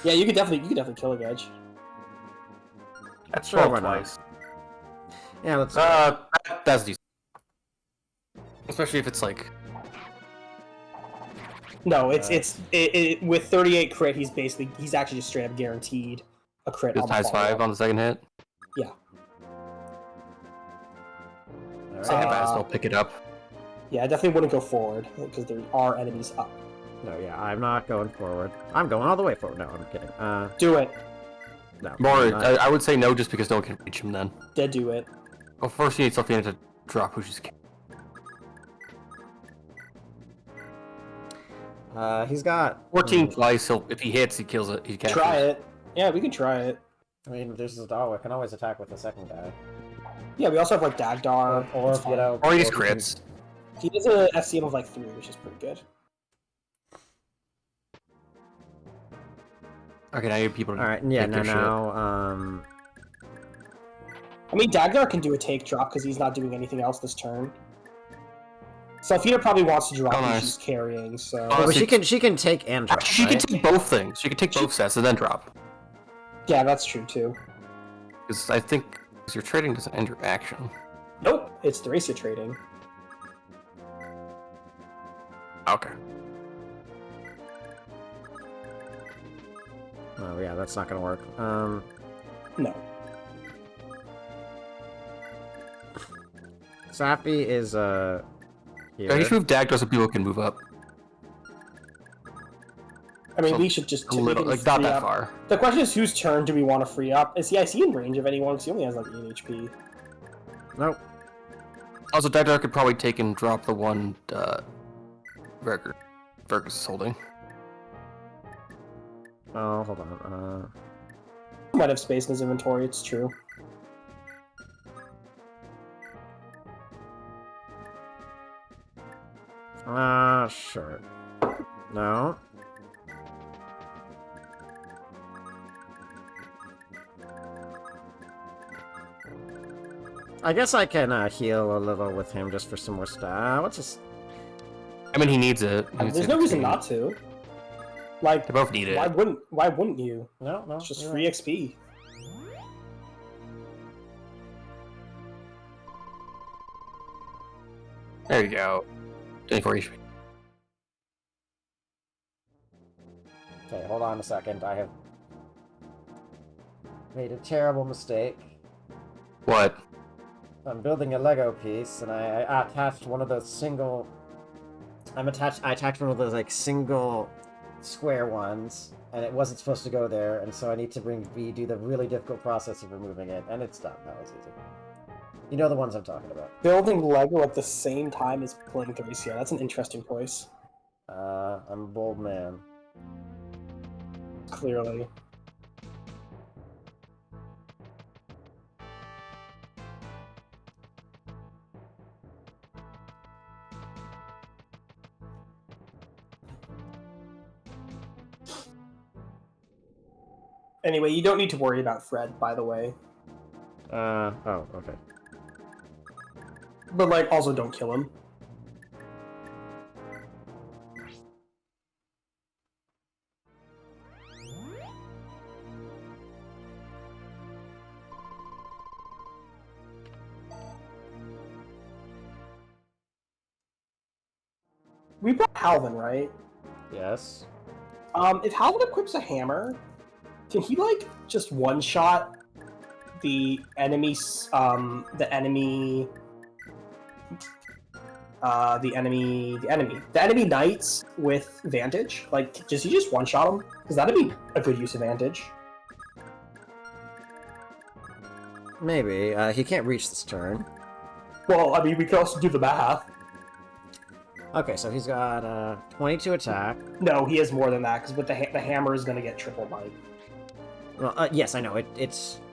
Yeah, you could definitely Killing Edge. That's 12 twice. Yeah, let's... That's decent. Especially if it's, like... No, it's with 38 crit, he's actually just straight up guaranteed a crit. It's times 5 on the second hit? Yeah. Second might as well pick it up. Yeah, I definitely wouldn't go forward, because there are enemies up. No, yeah, I'm not going forward. I'm going all the way forward. No, I'm kidding. Do it. No. I would say no, just because no one can reach him then. Dead do it. Well, first you need Selfina to drop who she's... He's got 14 twice, so if he hits, he kills it. He captures. Try it. Yeah, we can try it. I mean, there's this dog. I can always attack with the second guy. Yeah, we also have like Dagdar. Or you know, or he just crits. He does a FCM of like 3, which is pretty good. Okay, now you have people. All right, yeah, now. I mean, Dagdar can do a take drop because he's not doing anything else this turn. Selfina probably wants to drop because she's carrying, so... Oh, but she can take and drop, She can take both things. She can take both sets and then drop. Yeah, that's true, too. Because I think your trading doesn't end your action. Nope, it's Thracia trading. Okay. Oh, yeah, that's not gonna work. No. Safi is, here. I just move Dagdar so people can move up. I mean, we should just... A little, like, not that far. The question is, whose turn do we want to free up? Is he in range of anyone? Because he only has, like, 8 HP. Nope. Also, Dagdar could probably take and drop the one, Fergus is holding. Oh, hold on, Might have space in his inventory, it's true. Sure. No. I guess I can heal a little with him just for some more stuff. What's this? I mean, he needs it. There's no reason not to. Like, they both need it. Why wouldn't you? No, it's just free XP. There you go. 24 HP. Okay, hold on a second. I have made a terrible mistake. What? I'm building a Lego piece, and I attached one of those single I attacked one of those like single square ones, and it wasn't supposed to go there, and so I need to do the really difficult process of removing it, and it's done. That was easy. You know the ones I'm talking about. Building Lego at the same time as playing 3CR. That's an interesting choice. I'm a bold man. Clearly. Anyway, you don't need to worry about Fred, by the way. Oh, okay. But, like, also don't kill him. We brought Halvin, right? Yes. If Halvin equips a hammer, can he, like, just one-shot the enemy knights with Vantage? Like, does he just one-shot them? Because that'd be a good use of Vantage. Maybe. He can't reach this turn. Well, I mean, we could also do the math. Okay, so he's got 22 attack. No, he has more than that, because with the hammer is going to get triple might. Well, yes, I know.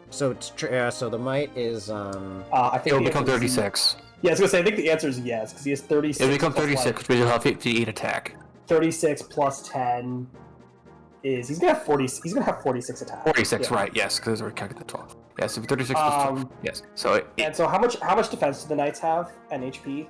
So the might is I think it'll become 36. Yeah, I was gonna say I think the answer is yes because he has 36. It'll become 36, which means he'll have 58 attack. 36 plus 10 is he's gonna have 40. He's gonna have 46 attack. 46, yeah. Right? Yes, because we're counting the 12. Yes, so 36 plus 12. Yes. So. And so how much defense do the knights have and HP?